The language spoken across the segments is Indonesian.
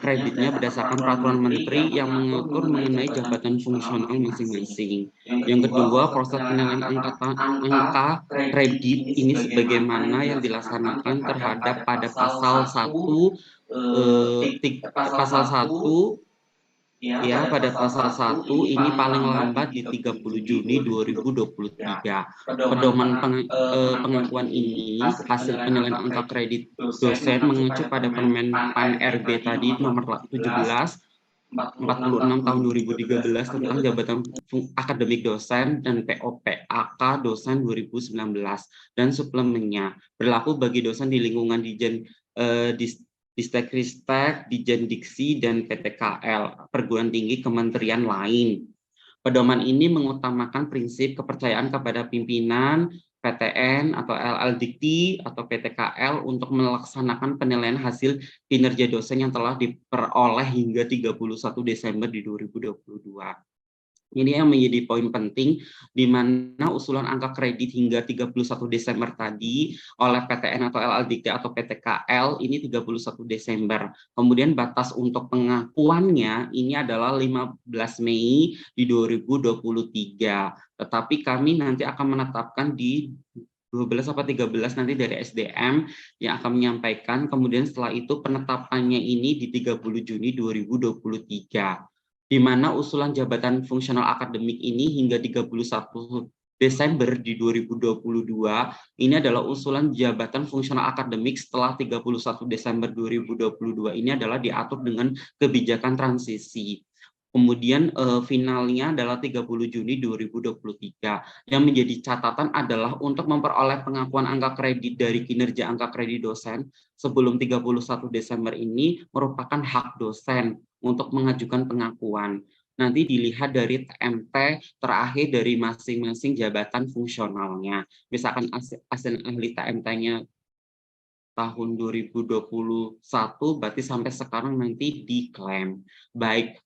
kreditnya berdasarkan peraturan menteri yang mengatur mengenai jabatan fungsional masing-masing. Yang kedua, proses penilaian angka kredit ini sebagaimana yang dilaksanakan terhadap pada pasal 1 pasal 1 ya, pada pasal 1 ini paling lambat di 30 Juni 2023. Pedoman pengakuan ini hasil penilaian angka kredit dosen mengacu pada Permen PAN RB tadi nomor 46 tahun 2013 tentang jabatan akademik dosen dan POPAK dosen 2019 dan suplemennya berlaku bagi dosen di lingkungan Distek-Ristek, Dijen Diksi, dan PTKL, perguruan tinggi kementerian lain. Pedoman ini mengutamakan prinsip kepercayaan kepada pimpinan, PTN, atau LL Dikti, atau PTKL untuk melaksanakan penilaian hasil kinerja dosen yang telah diperoleh hingga 31 Desember di 2022. Ini yang menjadi poin penting, di mana usulan angka kredit hingga 31 Desember tadi oleh PTN atau LL Dikti atau PTKL ini 31 Desember. Kemudian batas untuk pengakuannya ini adalah 15 Mei di 2023. Tetapi kami nanti akan menetapkan di 12 atau 13 nanti dari SDM yang akan menyampaikan. Kemudian setelah itu penetapannya ini di 30 Juni 2023. Di mana usulan jabatan fungsional akademik ini hingga 31 Desember di 2022 ini adalah usulan jabatan fungsional akademik setelah 31 Desember 2022 ini adalah diatur dengan kebijakan transisi. Kemudian finalnya adalah 30 Juni 2023. Yang menjadi catatan adalah untuk memperoleh pengakuan angka kredit dari kinerja angka kredit dosen sebelum 31 Desember ini merupakan hak dosen untuk mengajukan pengakuan. Nanti dilihat dari TMT terakhir dari masing-masing jabatan fungsionalnya. Misalkan asn ahli TMT-nya tahun 2021 berarti sampai sekarang nanti diklaim. Baik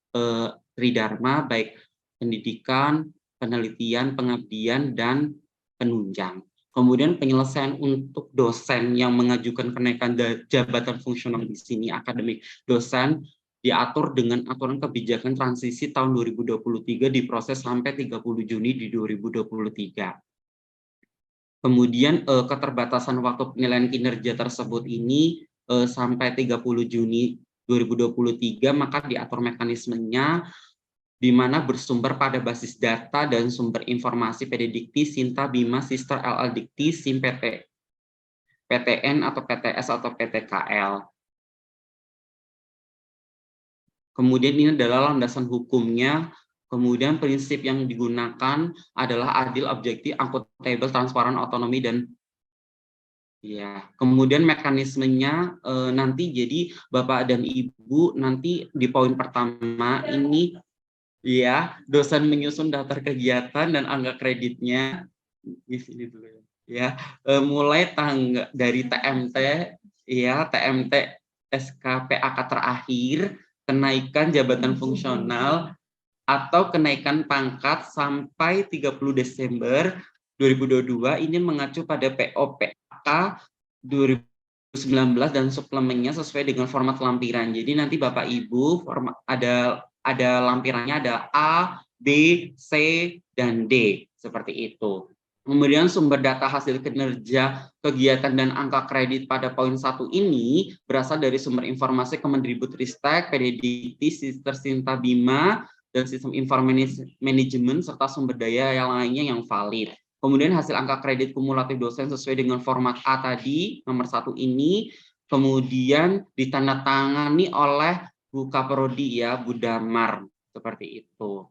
Tridharma, baik pendidikan, penelitian, pengabdian, dan penunjang. Kemudian penyelesaian untuk dosen yang mengajukan kenaikan jabatan fungsional di sini akademik dosen diatur dengan aturan kebijakan transisi tahun 2023 diproses sampai 30 Juni di 2023. Kemudian keterbatasan waktu penilaian kinerja tersebut ini sampai 30 Juni 2023, maka diatur mekanismenya di mana bersumber pada basis data dan sumber informasi PD Dikti, Sinta, Bima, Sister, LL Dikti, SIM PT, PTN atau PTS atau PTKL. Kemudian ini adalah landasan hukumnya. Kemudian prinsip yang digunakan adalah adil, objektif, akuntabel, transparan, otonomi, dan ya. Kemudian mekanismenya nanti jadi Bapak dan Ibu nanti di poin pertama ini ya dosen menyusun daftar kegiatan dan angka kreditnya di sini dulu ya. Mulai tanggal dari TMT ya TMT SKPAK terakhir, kenaikan jabatan fungsional atau kenaikan pangkat sampai 30 Desember 2022 ini mengacu pada POPAK 2019 dan suplemennya sesuai dengan format lampiran. Jadi nanti Bapak Ibu ada lampirannya, ada A, B, C, dan D seperti itu. Kemudian sumber data hasil kinerja kegiatan dan angka kredit pada poin 1 ini berasal dari sumber informasi Kemendikbudristek, PD Dikti, Sister Sinta Bima, dan sistem informasi manajemen serta sumber daya yang lainnya yang valid. Kemudian hasil angka kredit kumulatif dosen sesuai dengan format A tadi, nomor 1 ini, kemudian ditandatangani oleh Bu Kaprodi ya, Bu Damar, seperti itu.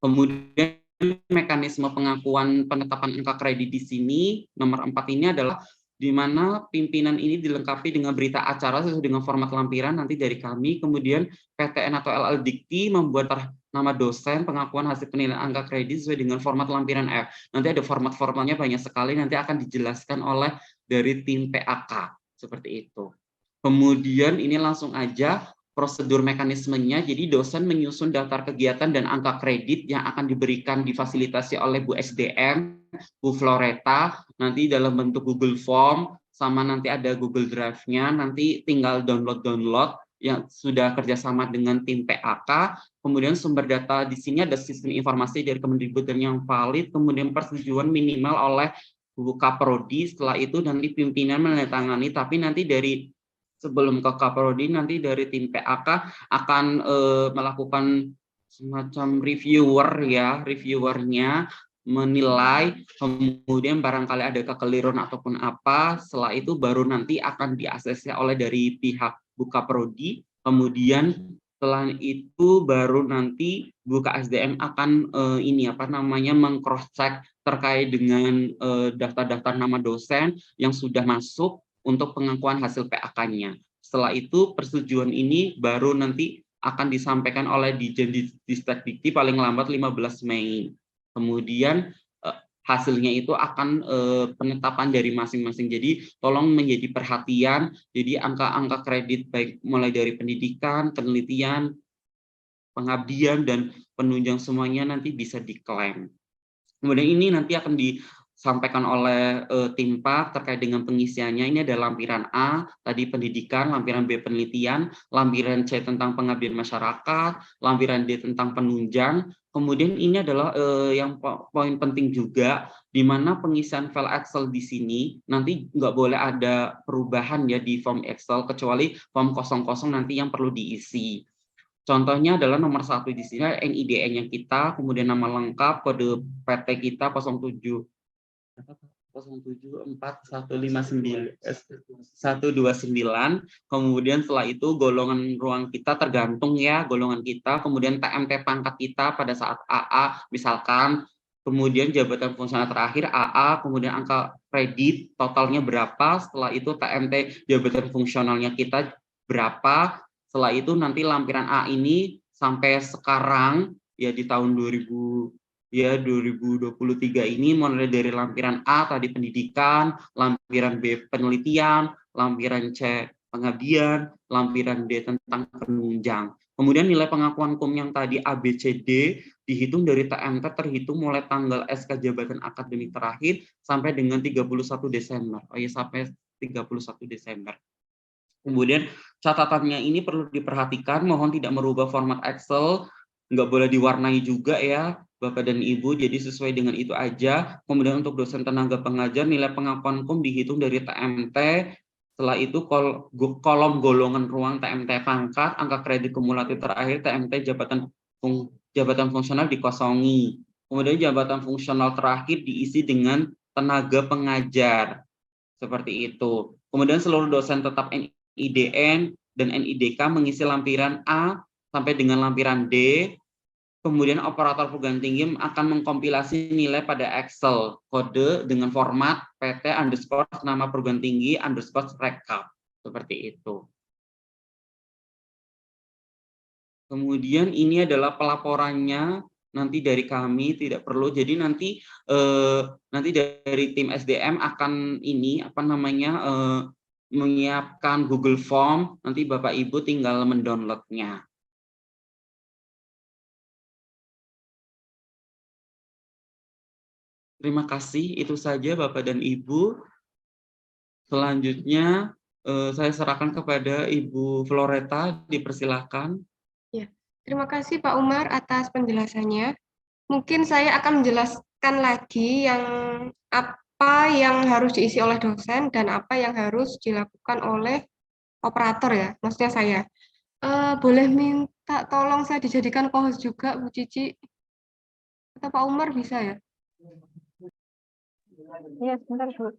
Kemudian mekanisme pengakuan penetapan angka kredit di sini, nomor 4 ini adalah di mana pimpinan ini dilengkapi dengan berita acara sesuai dengan format lampiran nanti dari kami. Kemudian PTN atau LL Dikti membuat nama dosen pengakuan hasil penilaian angka kredit sesuai dengan format lampiran F. Nanti ada format-formatnya banyak sekali, nanti akan dijelaskan oleh dari tim PAK seperti itu. Kemudian ini langsung aja prosedur mekanismenya. Jadi dosen menyusun daftar kegiatan dan angka kredit yang akan diberikan difasilitasi oleh Bu SDM, Bu Floreta, nanti dalam bentuk Google Form, sama nanti ada Google Drive-nya, nanti tinggal download yang sudah kerjasama dengan tim PAK, kemudian sumber data di sini ada sistem informasi dari Kemendikbud yang valid, kemudian persetujuan minimal oleh Kaprodi, setelah itu nanti pimpinan menandatangani, tapi nanti dari sebelum ke Kaprodi, nanti dari tim PAK akan melakukan semacam reviewernya menilai, kemudian barangkali ada kekeliruan ataupun apa, setelah itu baru nanti akan di-ACC oleh dari pihak Bukaprodi, kemudian setelah itu baru nanti Buka SDM akan meng-cross check terkait dengan daftar-daftar nama dosen yang sudah masuk untuk pengakuan hasil PAK-nya. Setelah itu persetujuan ini baru nanti akan disampaikan oleh Dijen Distekdikti paling lambat 15 Mei. Kemudian hasilnya itu akan penetapan dari masing-masing. Jadi tolong menjadi perhatian, jadi angka-angka kredit baik mulai dari pendidikan, penelitian, pengabdian, dan penunjang semuanya nanti bisa diklaim. Kemudian ini nanti akan disampaikan oleh tim PAK terkait dengan pengisiannya. Ini ada lampiran A, tadi pendidikan, lampiran B penelitian, lampiran C tentang pengabdian masyarakat, lampiran D tentang penunjang. Kemudian ini adalah yang poin penting juga, di mana pengisian file Excel di sini nanti nggak boleh ada perubahan ya di form Excel, kecuali form kosong-kosong nanti yang perlu diisi. Contohnya adalah nomor 1 di sini NIDN-nya kita, kemudian nama lengkap, kode PT kita 0744159 kemudian setelah itu golongan ruang kita tergantung ya golongan kita, kemudian TMT pangkat kita pada saat AA misalkan, kemudian jabatan fungsional terakhir AA, kemudian angka kredit totalnya berapa, setelah itu TMT jabatan fungsionalnya kita berapa. Setelah itu nanti lampiran A ini sampai sekarang ya di tahun 2023 ini mulai dari lampiran A tadi pendidikan, lampiran B penelitian, lampiran C pengabdian, lampiran D tentang penunjang. Kemudian nilai pengakuan KUM yang tadi ABCD dihitung dari TMT terhitung mulai tanggal SK jabatan akademik terakhir sampai dengan 31 Desember. Oh ya, sampai 31 Desember. Kemudian catatannya ini perlu diperhatikan, mohon tidak merubah format Excel, nggak boleh diwarnai juga ya Bapak dan Ibu, jadi sesuai dengan itu aja. Kemudian untuk dosen tenaga pengajar, nilai pengakuan KUM dihitung dari TMT, setelah itu kolom golongan ruang TMT pangkat, angka kredit kumulatif terakhir TMT jabatan fungsional dikosongi. Kemudian jabatan fungsional terakhir diisi dengan tenaga pengajar, seperti itu. Kemudian seluruh dosen tetap NIDN dan NIDK mengisi lampiran A sampai dengan lampiran D. Kemudian operator perguruan tinggi akan mengkompilasi nilai pada Excel kode dengan format PT underscore nama perguruan tinggi underscore rekap, seperti itu. Kemudian ini adalah pelaporannya nanti dari kami, tidak perlu. Jadi nanti dari tim SDM akan menyiapkan Google Form, nanti Bapak Ibu tinggal mendownloadnya. Terima kasih, itu saja Bapak dan Ibu. Selanjutnya saya serahkan kepada Ibu Floreta, dipersilakan. Ya, terima kasih Pak Umar atas penjelasannya. Mungkin saya akan menjelaskan lagi apa yang harus diisi oleh dosen dan apa yang harus dilakukan oleh operator ya, maksudnya saya. Boleh minta tolong saya dijadikan co-host juga, Bu Cici? Atau Pak Umar bisa ya? Iya, sebentar Bu.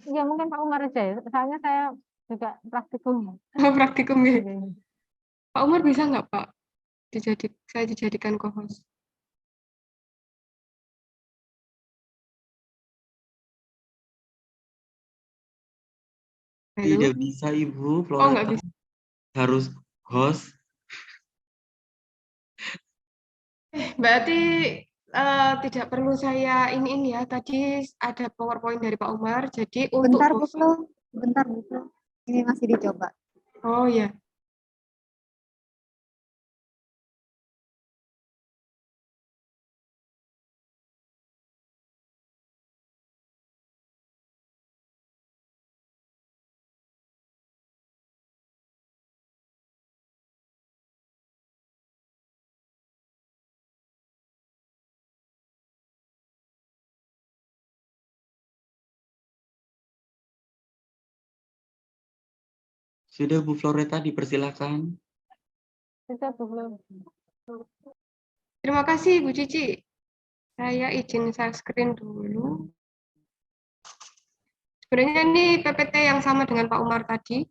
Ya mungkin Pak Umar aja ya, soalnya saya juga praktikum. Oh, praktikum ya. Pak Umar bisa nggak Pak? Saya dijadikan co-host. Tidak bisa Ibu Floreta. Oh, nggak bisa. Harus host. Berarti tidak perlu saya ini ya. Tadi ada PowerPoint dari Pak Umar. Jadi untuk Bentar Bu. Ini masih dicoba. Oh ya. Sudah Bu Floreta, dipersilakan. Bisa Bu Flo. Terima kasih Bu Cici. Saya izin share screen dulu. Sebenarnya ini PPT yang sama dengan Pak Umar tadi.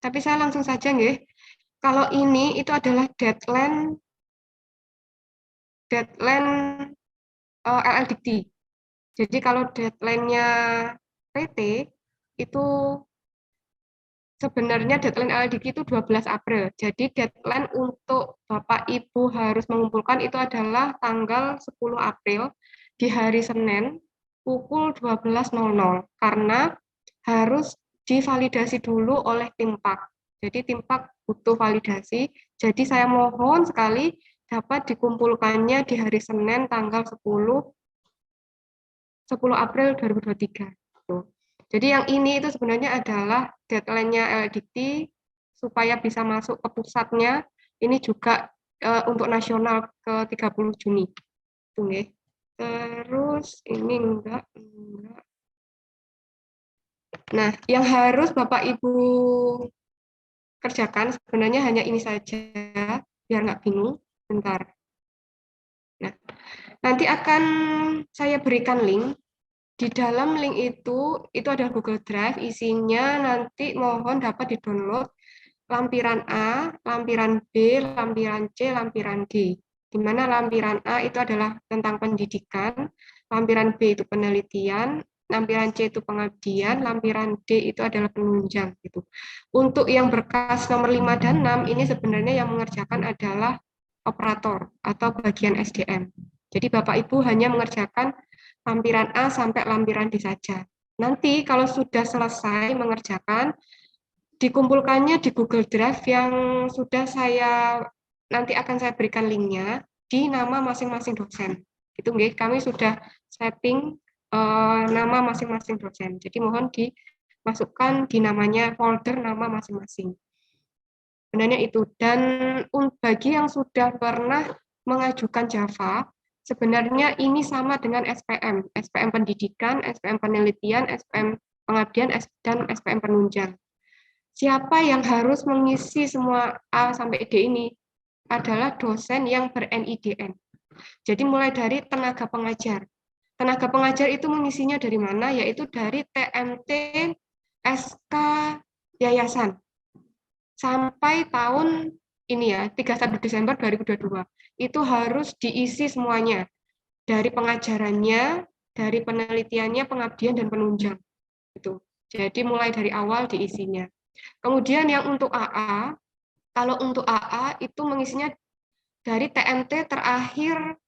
Tapi saya langsung saja nggih. Kalau ini itu adalah deadline LLDT. Jadi kalau deadline-nya PT itu sebenarnya deadline LLDT itu 12 April. Jadi deadline untuk Bapak Ibu harus mengumpulkan itu adalah tanggal 10 April di hari Senin pukul 12.00 karena harus divalidasi dulu oleh tim PAK. Jadi tim PAK butuh validasi. Jadi saya mohon sekali dapat dikumpulkannya di hari Senin tanggal 10 April 2023. Jadi yang ini itu sebenarnya adalah deadline-nya LDT supaya bisa masuk ke pusatnya. Ini juga untuk nasional ke 30 Juni. Tunggu. Terus ini enggak. Nah, yang harus Bapak Ibu kerjakan sebenarnya hanya ini saja, biar nggak bingung. Bentar. Nah, nanti akan saya berikan link. Di dalam link itu adalah Google Drive, isinya nanti mohon dapat di-download lampiran A, lampiran B, lampiran C, lampiran D. Di mana lampiran A itu adalah tentang pendidikan, lampiran B itu penelitian, lampiran C itu pengabdian, lampiran D itu adalah penunjang gitu. Untuk yang berkas nomor 5 dan 6 ini sebenarnya yang mengerjakan adalah operator atau bagian SDM. Jadi Bapak Ibu hanya mengerjakan lampiran A sampai lampiran D saja. Nanti kalau sudah selesai mengerjakan, dikumpulkannya di Google Drive yang sudah nanti akan saya berikan linknya di nama masing-masing dosen. Itu kami sudah setting nama masing-masing dosen. Jadi mohon dimasukkan di namanya folder nama masing-masing. Sebenarnya itu. Dan bagi yang sudah pernah mengajukan Java, sebenarnya ini sama dengan SPM. SPM pendidikan, SPM penelitian, SPM pengabdian, dan SPM penunjang. Siapa yang harus mengisi semua A sampai D ini adalah dosen yang ber-NIDN. Jadi mulai dari tenaga pengajar. Tenaga pengajar itu mengisinya dari mana? Yaitu dari TMT SK Yayasan. Sampai tahun ini ya, 31 Desember 2022. Itu harus diisi semuanya. Dari pengajarannya, dari penelitiannya, pengabdian, dan penunjang. Itu. Jadi mulai dari awal diisinya. Kemudian yang untuk AA, kalau untuk AA itu mengisinya dari TMT terakhir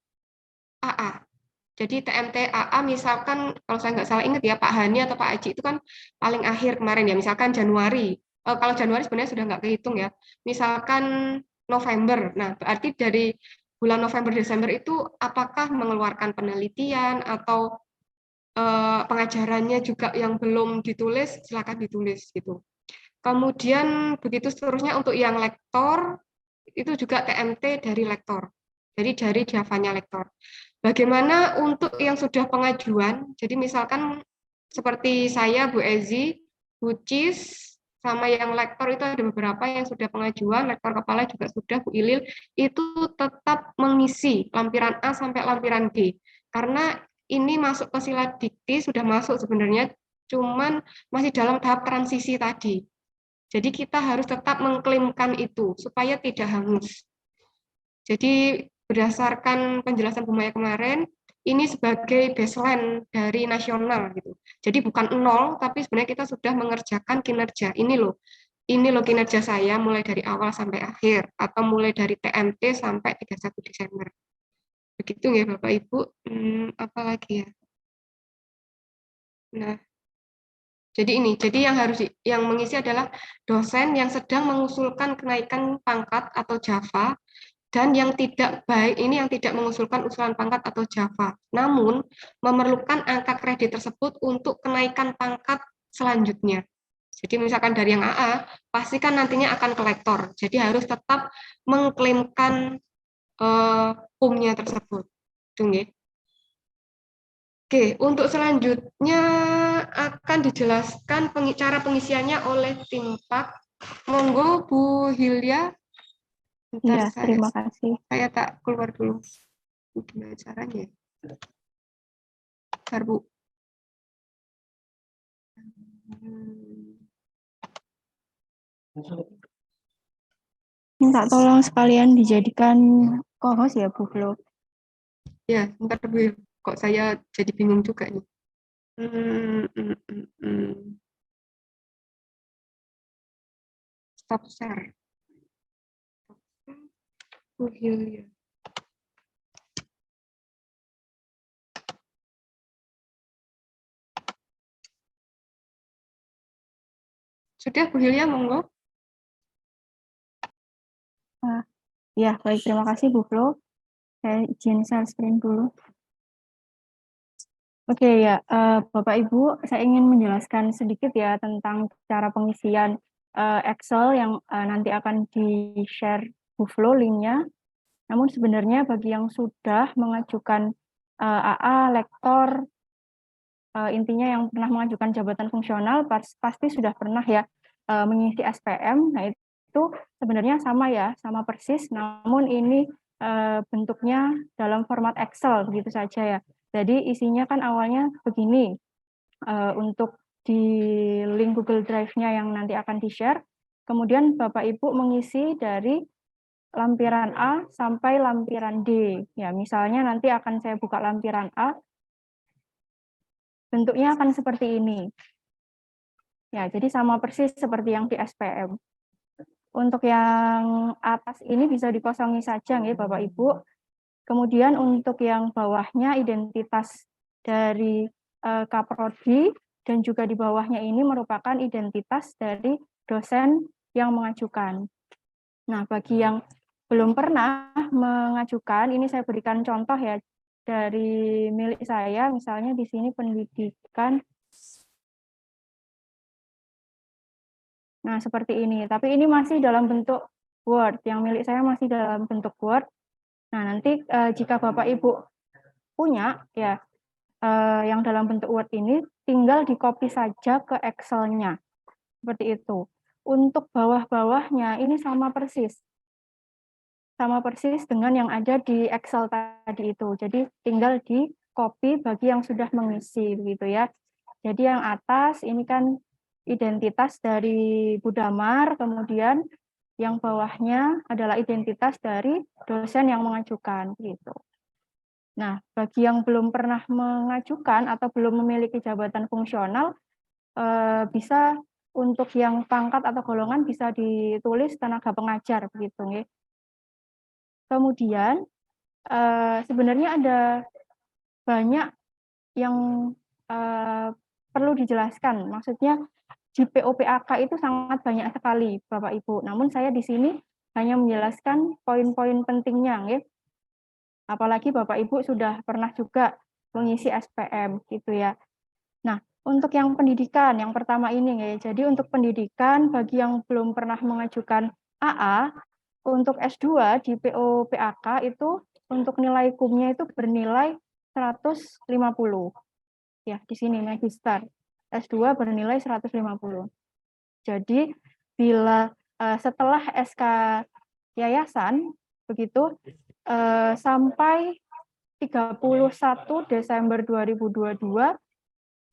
AA. Jadi TMT AA misalkan, kalau saya nggak salah ingat ya, Pak Hani atau Pak Aji itu kan paling akhir kemarin ya, misalkan Januari. Kalau Januari sebenarnya sudah nggak kehitung ya. Misalkan November, nah berarti dari bulan November-Desember itu apakah mengeluarkan penelitian atau pengajarannya juga yang belum ditulis, silakan ditulis gitu. Kemudian begitu seterusnya untuk yang lektor, itu juga TMT dari lektor. Jadi dari Javanya lektor. Bagaimana untuk yang sudah pengajuan, jadi misalkan seperti saya, Bu Ezi, Bu Cis, sama yang lektor itu ada beberapa yang sudah pengajuan, lektor kepala juga sudah, Bu Ilil, itu tetap mengisi lampiran A sampai lampiran D. Karena ini masuk ke sila dikti, sudah masuk sebenarnya, cuman masih dalam tahap transisi tadi. Jadi kita harus tetap mengklaimkan itu supaya tidak hangus. Jadi berdasarkan penjelasan Bu Maya kemarin, ini sebagai baseline dari nasional gitu. Jadi bukan nol, tapi sebenarnya kita sudah mengerjakan kinerja. Ini loh kinerja saya mulai dari awal sampai akhir atau mulai dari TMT sampai 31 Desember. Begitu ya Bapak Ibu. Apa lagi ya? Nah, jadi yang mengisi adalah dosen yang sedang mengusulkan kenaikan pangkat atau Java, dan yang tidak baik ini yang tidak mengusulkan usulan pangkat atau Java, namun memerlukan angka kredit tersebut untuk kenaikan pangkat selanjutnya. Jadi misalkan dari yang AA, pastikan nantinya akan ke lektor. Jadi harus tetap mengklaimkan PUM-nya tersebut. Tunggu. Oke, untuk selanjutnya akan dijelaskan cara pengisiannya oleh tim PAK. Monggo Bu Hilya. Iya, Bentar, terima kasih. saya tak keluar dulu. Gimana caranya? Bentar, Bu. Minta tolong sekalian dijadikan co-host ya, Bu Flo. Ya, bentar Bu. Kok saya jadi bingung juga nih. Stop share. Bu Hilya. Sudah Bu Hilya, monggo. Ya, baik, terima kasih Bu Flo. Saya izin share screen dulu. Oke ya, Bapak Ibu, saya ingin menjelaskan sedikit ya tentang cara pengisian Excel yang nanti akan di-share Bu Flo linknya. Namun sebenarnya bagi yang sudah mengajukan AA, lektor, intinya yang pernah mengajukan jabatan fungsional pasti sudah pernah ya mengisi SPM. Nah itu sebenarnya sama ya, sama persis. Namun ini bentuknya dalam format Excel begitu saja ya. Jadi isinya kan awalnya begini, untuk di link Google Drive-nya yang nanti akan di-share, kemudian Bapak Ibu mengisi dari lampiran A sampai lampiran D. Ya, misalnya nanti akan saya buka lampiran A, bentuknya akan seperti ini. Ya, jadi sama persis seperti yang di SPM. Untuk yang atas ini bisa dikosongi saja ya Bapak Ibu. Kemudian untuk yang bawahnya identitas dari Kaprodi dan juga di bawahnya ini merupakan identitas dari dosen yang mengajukan. Nah, bagi yang belum pernah mengajukan, ini saya berikan contoh ya dari milik saya, misalnya di sini pendidikan. Nah, seperti ini. Tapi ini masih dalam bentuk Word, yang milik saya masih dalam bentuk Word. Nah, nanti jika Bapak Ibu punya ya yang dalam bentuk Word ini tinggal di-copy saja ke Excel-nya. Seperti itu. Untuk bawah-bawahnya ini sama persis. Sama persis dengan yang ada di Excel tadi itu. Jadi tinggal di-copy bagi yang sudah mengisi begitu ya. Jadi yang atas ini kan identitas dari Budamar, kemudian yang bawahnya adalah identitas dari dosen yang mengajukan gitu. Nah, bagi yang belum pernah mengajukan atau belum memiliki jabatan fungsional, bisa untuk yang pangkat atau golongan bisa ditulis tenaga pengajar begitu ya. Kemudian sebenarnya ada banyak yang perlu dijelaskan. Maksudnya di POPAK itu sangat banyak sekali Bapak Ibu. Namun saya di sini hanya menjelaskan poin-poin pentingnya ya. Apalagi Bapak Ibu sudah pernah juga mengisi SPM gitu ya. Nah, untuk yang pendidikan yang pertama ini ya. Jadi untuk pendidikan bagi yang belum pernah mengajukan AA, untuk S2 di POPAK itu untuk nilai kumnya itu bernilai 150. Ya, di sini magister. S2 bernilai 150. Jadi bila setelah SK yayasan begitu sampai 31 Desember 2022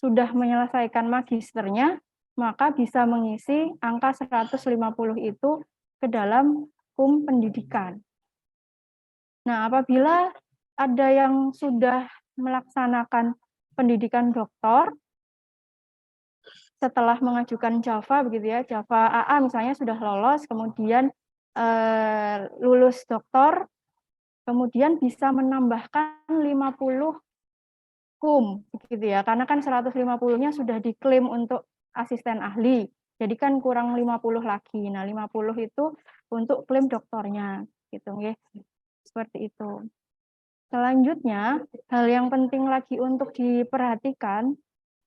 sudah menyelesaikan magisternya, maka bisa mengisi angka 150 itu ke dalam KUM pendidikan. Nah, apabila ada yang sudah melaksanakan pendidikan doktor, setelah mengajukan Java begitu ya, Java AA misalnya sudah lolos, kemudian lulus doktor, kemudian bisa menambahkan 50 KUM begitu ya, karena kan 150-nya sudah diklaim untuk asisten ahli. Jadi kan kurang 50 lagi. Nah, 50 itu untuk klaim doktornya gitu ya. Seperti itu. Selanjutnya, hal yang penting lagi untuk diperhatikan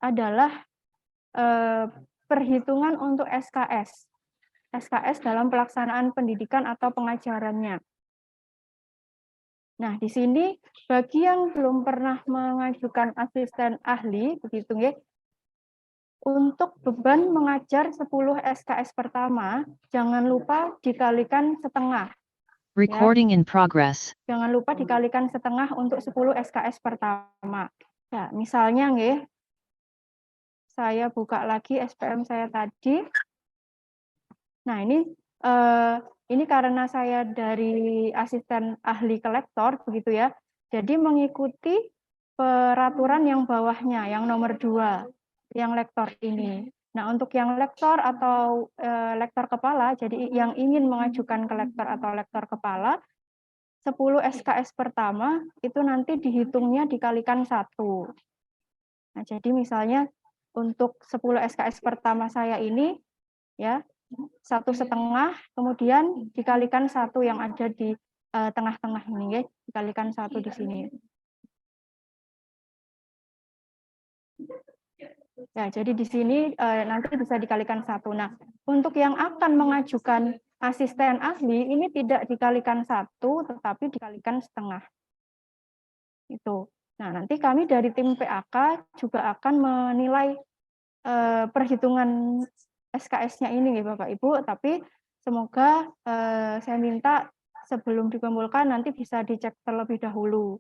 adalah perhitungan untuk SKS. SKS dalam pelaksanaan pendidikan atau pengajarannya. Nah, di sini bagi yang belum pernah mengajukan asisten ahli, begitu nggih, untuk beban mengajar 10 SKS pertama, jangan lupa dikalikan setengah. Recording in progress. Jangan lupa dikalikan setengah untuk 10 SKS pertama. Ya, misalnya nggih, saya buka lagi SPM saya tadi. Nah, ini karena saya dari asisten ahli ke lektor, begitu ya. Jadi mengikuti peraturan yang bawahnya, yang nomor 2, yang lektor ini. Nah, untuk yang lektor atau lektor kepala, jadi yang ingin mengajukan ke lektor atau lektor kepala, 10 SKS pertama itu nanti dihitungnya dikalikan 1. Nah, jadi misalnya untuk 10 SKS pertama saya ini, ya, 1,5, kemudian dikalikan 1 yang ada di tengah-tengah ini, ya, dikalikan 1 di sini. Ya, jadi di sini nanti bisa dikalikan 1. Nah, untuk yang akan mengajukan asisten ahli ini tidak dikalikan 1, tetapi dikalikan setengah. Itu. Nah, nanti kami dari tim PAK juga akan menilai perhitungan SKS-nya ini, ya Bapak Ibu, tapi semoga saya minta sebelum dikumpulkan nanti bisa dicek terlebih dahulu,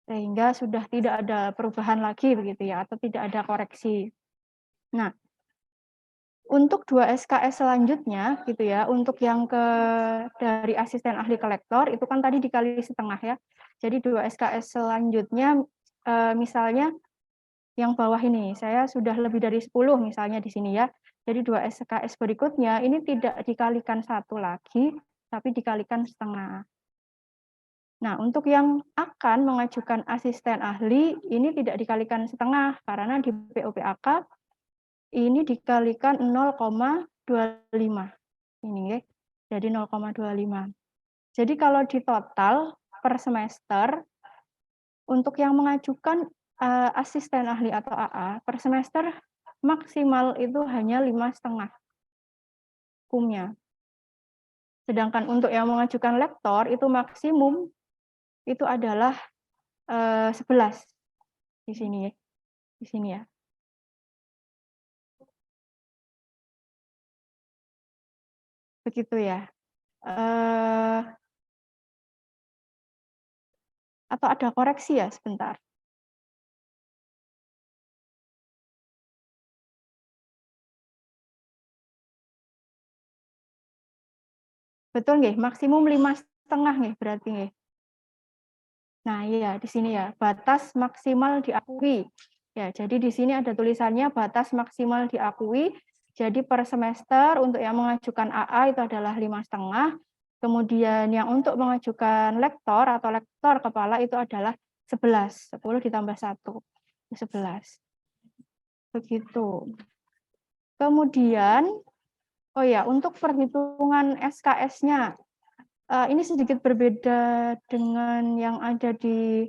sehingga sudah tidak ada perubahan lagi begitu ya, atau tidak ada koreksi. Nah, untuk 2 SKS selanjutnya gitu ya, untuk yang dari asisten ahli ke lektor itu kan tadi dikali setengah ya. Jadi 2 SKS selanjutnya misalnya yang bawah ini, saya sudah lebih dari 10 misalnya di sini ya. Jadi 2 SKS berikutnya ini tidak dikalikan 1 lagi, tapi dikalikan setengah. Nah, untuk yang akan mengajukan asisten ahli, ini tidak dikalikan setengah, karena di POPAK ini dikalikan 0,25. Ini ya, jadi 0,25. Jadi kalau di total per semester, untuk yang mengajukan asisten ahli atau AA per semester maksimal itu hanya 5,5 kumnya. Sedangkan untuk yang mengajukan lektor itu maksimum itu adalah 11 di sini ya. Di sini ya. Begitu ya. Atau ada koreksi ya sebentar. Betul nggih, maksimum 5,5 nggih berarti nggih. Nah, iya di sini ya, batas maksimal diakui. Ya, jadi di sini ada tulisannya batas maksimal diakui. Jadi per semester untuk yang mengajukan AA itu adalah 5,5. Kemudian yang untuk mengajukan lektor atau lektor kepala itu adalah 11. 10 ditambah 1. 11. Begitu. Kemudian, oh ya, untuk perhitungan SKS-nya, ini sedikit berbeda dengan yang ada di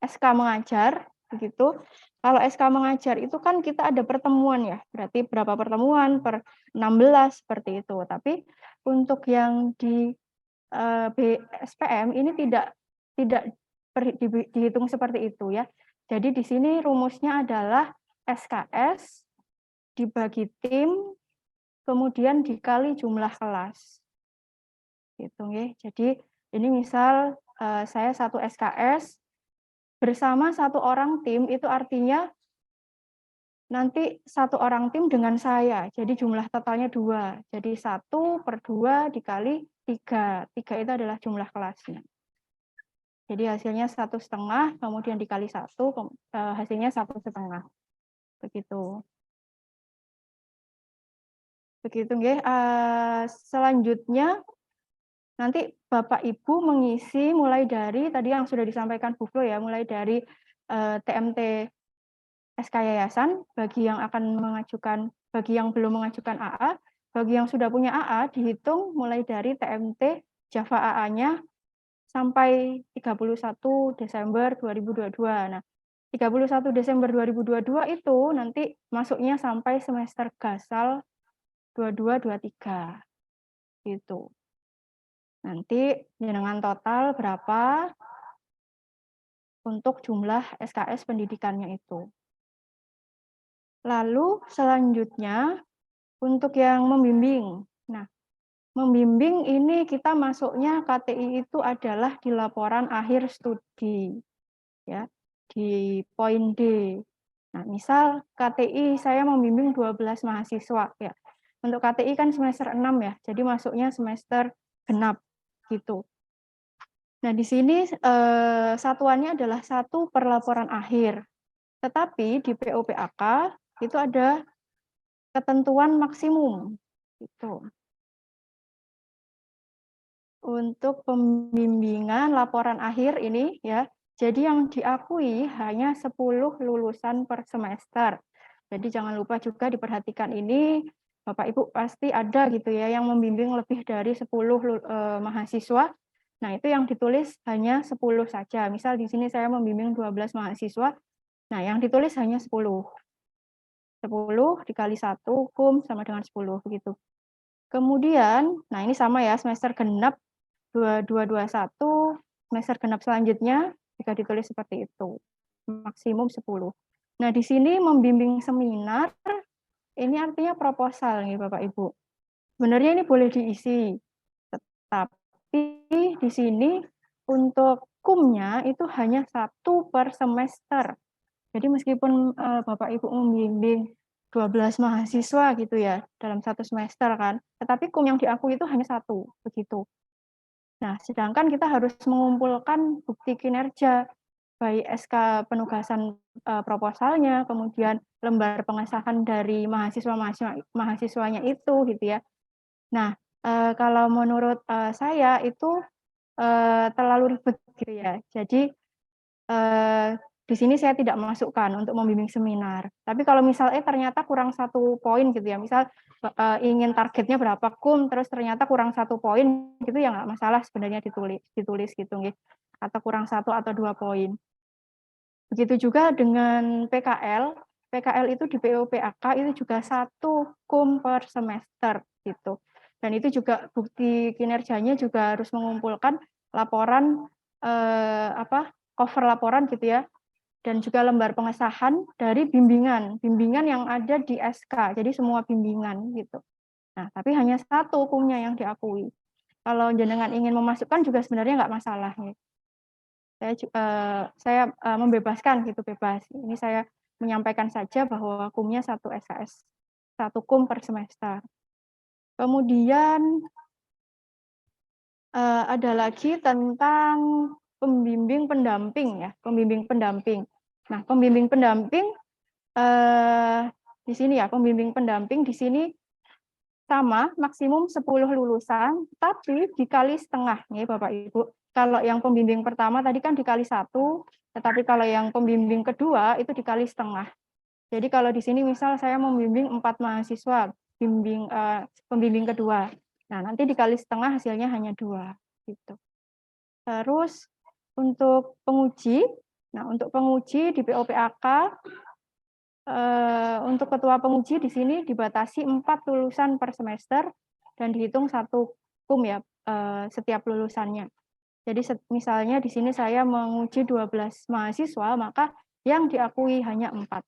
SK mengajar, begitu. Kalau SK mengajar itu kan kita ada pertemuan ya, berarti berapa pertemuan per 16 seperti itu. Tapi untuk yang di SPM ini tidak dihitung seperti itu ya. Jadi di sini rumusnya adalah SKS dibagi tim, kemudian dikali jumlah kelas. Gitu nggih. Jadi ini misal saya 1 SKS bersama 1 orang tim, itu artinya nanti 1 orang tim dengan saya. Jadi jumlah totalnya 2. Jadi 1 per 2 dikali 3. 3 itu adalah jumlah kelasnya. Jadi hasilnya 1,5, kemudian dikali 1, hasilnya 1,5. Begitu. Begitu nggih. Selanjutnya nanti Bapak Ibu mengisi mulai dari tadi yang sudah disampaikan Bu Flo ya, mulai dari TMT SK Yayasan bagi yang akan mengajukan, bagi yang belum mengajukan AA, bagi yang sudah punya AA dihitung mulai dari TMT Java AA-nya sampai 31 Desember 2022. Nah, 31 Desember 2022 itu nanti masuknya sampai semester gasal 22-23. Gitu. Nanti dengan total berapa untuk jumlah SKS pendidikannya itu. Lalu selanjutnya untuk yang membimbing. Nah, membimbing ini kita masuknya KTI itu adalah di laporan akhir studi, ya, di poin D. Nah, misal KTI saya membimbing 12 mahasiswa, ya. Untuk KTI kan semester 6 ya, jadi masuknya semester genap gitu. Nah, di sini satuannya adalah 1 per laporan akhir. Tetapi di POPAK itu ada ketentuan maksimum gitu. Untuk pembimbingan laporan akhir ini ya, jadi yang diakui hanya 10 lulusan per semester. Jadi jangan lupa juga diperhatikan ini, Bapak Ibu pasti ada gitu ya yang membimbing lebih dari 10 mahasiswa. Nah, itu yang ditulis hanya 10 saja. Misal di sini saya membimbing 12 mahasiswa. Nah, yang ditulis hanya 10. 10 dikali 1 hukum sama dengan 10 begitu. Kemudian, nah ini sama ya, semester genap 2221, semester genap selanjutnya jika ditulis seperti itu. Maksimum 10. Nah, di sini membimbing seminar ini artinya proposal nih Bapak Ibu. Sebenarnya ini boleh diisi. Tetapi di sini untuk kumnya itu hanya 1 per semester. Jadi meskipun Bapak Ibu membimbing 12 mahasiswa gitu ya dalam 1 semester kan, tetapi kum yang diakui itu hanya 1 begitu. Nah, sedangkan kita harus mengumpulkan bukti kinerja baik SK penugasan proposalnya, kemudian lembar pengesahan dari mahasiswanya itu gitu ya. Nah, kalau menurut saya itu terlalu ribet gitu ya. Jadi di sini saya tidak memasukkan untuk membimbing seminar. Tapi kalau misal ternyata kurang 1 poin gitu ya, misal ingin targetnya berapa kum, terus ternyata kurang 1 poin gitu ya nggak masalah sebenarnya ditulis gitu nggih. Atau kurang 1 atau 2 poin. Begitu juga dengan PKL. PKL itu di POPAK itu juga 1 kum per semester gitu. Dan itu juga bukti kinerjanya juga harus mengumpulkan laporan cover laporan gitu ya. Dan juga lembar pengesahan dari bimbingan yang ada di SK. Jadi semua bimbingan gitu. Nah, tapi hanya 1 kumnya yang diakui. Kalau jenengan ingin memasukkan juga sebenarnya nggak masalah nih. Saya membebaskan gitu, bebas. Ini saya menyampaikan saja bahwa kumnya 1 SKS, 1 kum per semester. Kemudian ada lagi tentang pembimbing pendamping ya, pembimbing pendamping. Nah, pembimbing pendamping di sini ya, pembimbing pendamping di sini sama maksimum 10 lulusan, tapi dikali setengah nih Bapak Ibu. Kalau yang pembimbing pertama tadi kan dikali 1, tetapi kalau yang pembimbing kedua itu dikali setengah. Jadi kalau di sini misal saya membimbing 4 mahasiswa, pembimbing kedua. Nah, nanti dikali setengah hasilnya hanya 2 gitu. Terus untuk penguji, nah untuk penguji di POPAK untuk ketua penguji di sini dibatasi 4 lulusan per semester dan dihitung 1 kum ya setiap lulusannya. Jadi misalnya di sini saya menguji 12 mahasiswa, maka yang diakui hanya 4.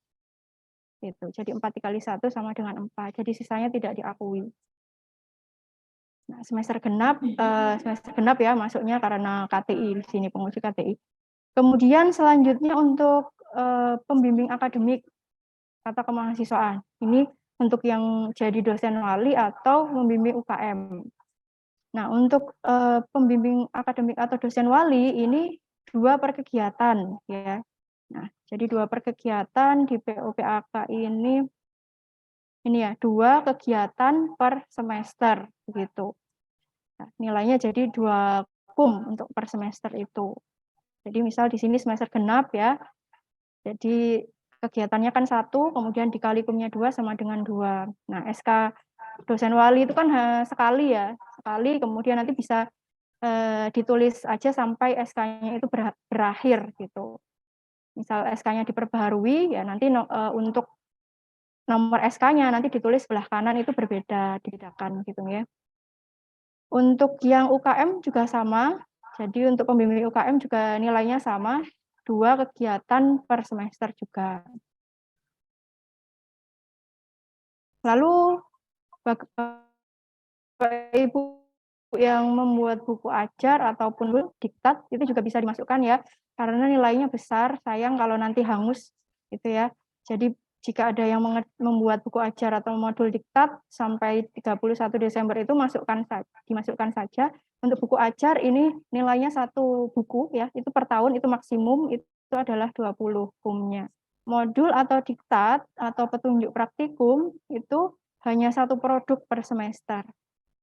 Gitu. Jadi 4 dikali 1 sama dengan 4. Jadi sisanya tidak diakui. Nah, semester genap ya masuknya karena KTI di sini, penguji KTI. Kemudian selanjutnya untuk pembimbing akademik atau kemahasiswaan. Ini untuk yang jadi dosen wali atau membimbing UKM. Nah, untuk pembimbing akademik atau dosen wali ini 2 per kegiatan ya. Nah, jadi 2 per kegiatan di POPAK ini ya 2 kegiatan per semester begitu. Nah, nilainya jadi 2 kum untuk per semester itu. Jadi misal di sini semester genap ya. Jadi kegiatannya kan 1, kemudian dikali kumnya 2 sama dengan 2. Nah, SK dosen wali itu kan sekali ya, sekali kemudian nanti bisa ditulis aja sampai SK-nya itu berakhir gitu. Misal SK-nya diperbaharui ya nanti untuk nomor SK-nya nanti ditulis sebelah kanan itu berbeda, dibedakan gitu ya. Untuk yang UKM juga sama. Jadi untuk pembimbing UKM juga nilainya sama, 2 kegiatan per semester juga. Lalu Bapak Ibu yang membuat buku ajar ataupun diktat itu juga bisa dimasukkan ya, karena nilainya besar, sayang kalau nanti hangus gitu ya. Jadi jika ada yang membuat buku ajar atau modul diktat sampai 31 Desember itu dimasukkan saja. Untuk buku ajar ini nilainya 1 buku ya, itu per tahun itu maksimum itu adalah 20 kumnya. Modul atau diktat atau petunjuk praktikum itu hanya 1 produk per semester.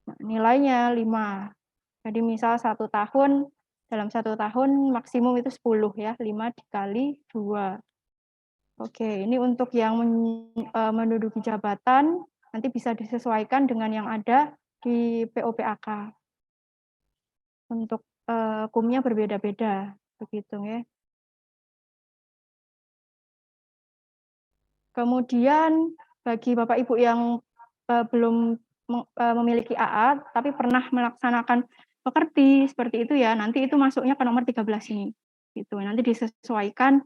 Nah, nilainya 5. Jadi misal 1 tahun, dalam 1 tahun maksimum itu 10 ya, 5 dikali 2. Oke, ini untuk yang menduduki jabatan, nanti bisa disesuaikan dengan yang ada di POPAK. Untuk kumnya berbeda-beda, begitu ya. Kemudian bagi Bapak Ibu yang belum memiliki AA, tapi pernah melaksanakan pekerti seperti itu ya, nanti itu masuknya ke nomor 13 ini. Gitu. Nanti disesuaikan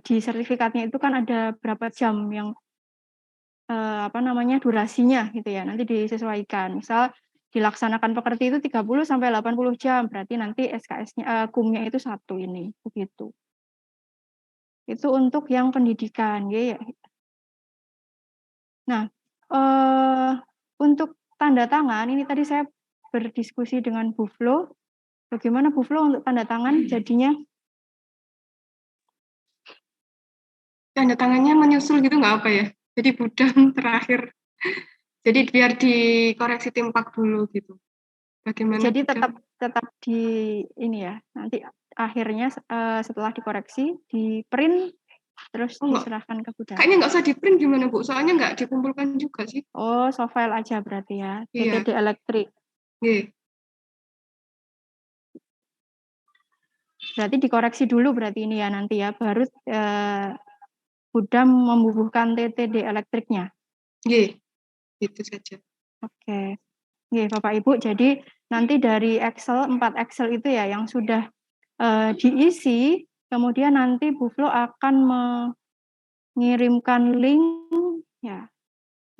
di sertifikatnya itu kan ada berapa jam yang durasinya gitu ya. Nanti disesuaikan. Misal dilaksanakan pekerti itu 30 sampai 80 jam, berarti nanti SKS-nya kumnya itu 1 ini, begitu. Itu untuk yang pendidikan ya. Nah, untuk tanda tangan ini tadi saya berdiskusi dengan Bu Flo. Bagaimana Bu Flo untuk tanda tangan jadinya? Tanda tangannya menyusul gitu nggak apa ya? Jadi Budam terakhir. Jadi biar dikoreksi timpak dulu gitu. Bagaimana? Jadi Budam? tetap di ini ya. Nanti akhirnya setelah dikoreksi di print terus diserahkan ke Budam. Kayaknya nggak usah di print gimana Bu? Soalnya nggak dikumpulkan juga sih. Oh, soft file aja berarti ya. Iya. TTD elektrik. Iya. Berarti dikoreksi dulu berarti ini ya nanti ya, baru Budam membubuhkan TTD elektriknya. Iya. Itu saja. Oke. Oke, Bapak Ibu, jadi nanti dari Excel, 4 Excel itu ya yang sudah diisi, kemudian nanti Bu Flo akan mengirimkan link ya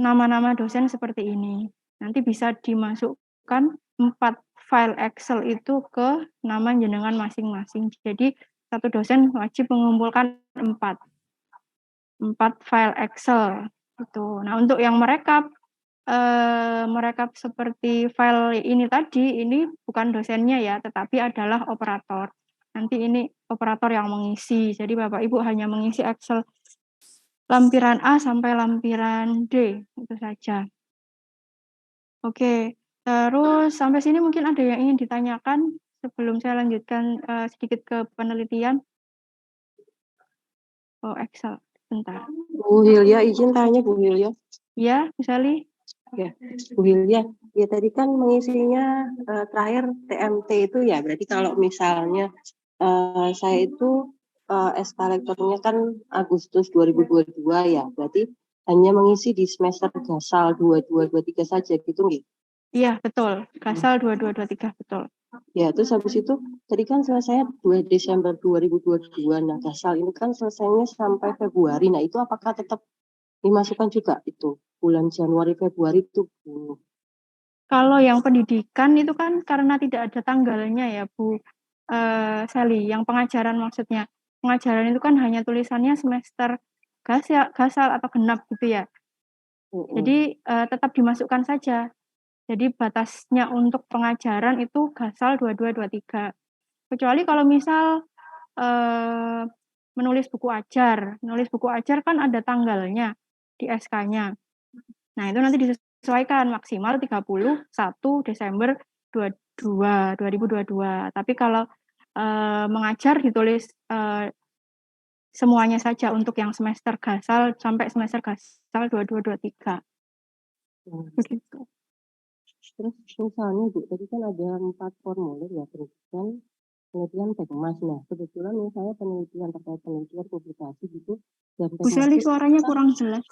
nama-nama dosen seperti ini. Nanti bisa dimasukkan 4 file Excel itu ke nama jenengan masing-masing. Jadi satu dosen wajib mengumpulkan 4 file Excel gitu. Nah, untuk yang merekap seperti file ini tadi, ini bukan dosennya ya, tetapi adalah operator. Nanti ini operator yang mengisi. Jadi Bapak Ibu hanya mengisi Excel lampiran A sampai lampiran D, itu saja. Oke, terus sampai sini mungkin ada yang ingin ditanyakan sebelum saya lanjutkan sedikit ke penelitian. Oh, Excel, bentar. Bu Hilya, izin tanya Bu Hilya. Ya, Bu Sally. Ya, Bu Hilya. Ya tadi kan mengisinya terakhir TMT itu ya, berarti kalau misalnya saya itu SK lektornya kan Agustus 2022 ya, berarti hanya mengisi di semester gasal 2223 saja gitu nggih? Iya, betul. Gasal 2223, betul. Ya, terus habis itu tadi kan selesainya 2 Desember 2022. Nah, gasal ini kan selesainya sampai Februari. Nah, itu apakah tetap dimasukkan juga itu bulan Januari Februari itu Bu? Kalau yang pendidikan itu kan karena tidak ada tanggalnya ya Bu Sally, yang pengajaran maksudnya. Pengajaran itu kan hanya tulisannya semester gasal atau genap gitu ya. Jadi tetap dimasukkan saja. Jadi batasnya untuk pengajaran itu gasal 2223. Kecuali kalau misal menulis buku ajar kan ada tanggalnya di SK-nya. Nah, itu nanti disesuaikan maksimal 31 Desember 2022. Tapi kalau mengajar ditulis semuanya saja untuk yang semester gasal sampai semester gasal 2223. Begitu. Terus misalnya Bu, tadi kan ada 4 formulir ya, penelitian Tekmas. Nah, kebetulan saya penelitian terkait penelitian publikasi gitu. Bu Sally, suaranya kurang jelas.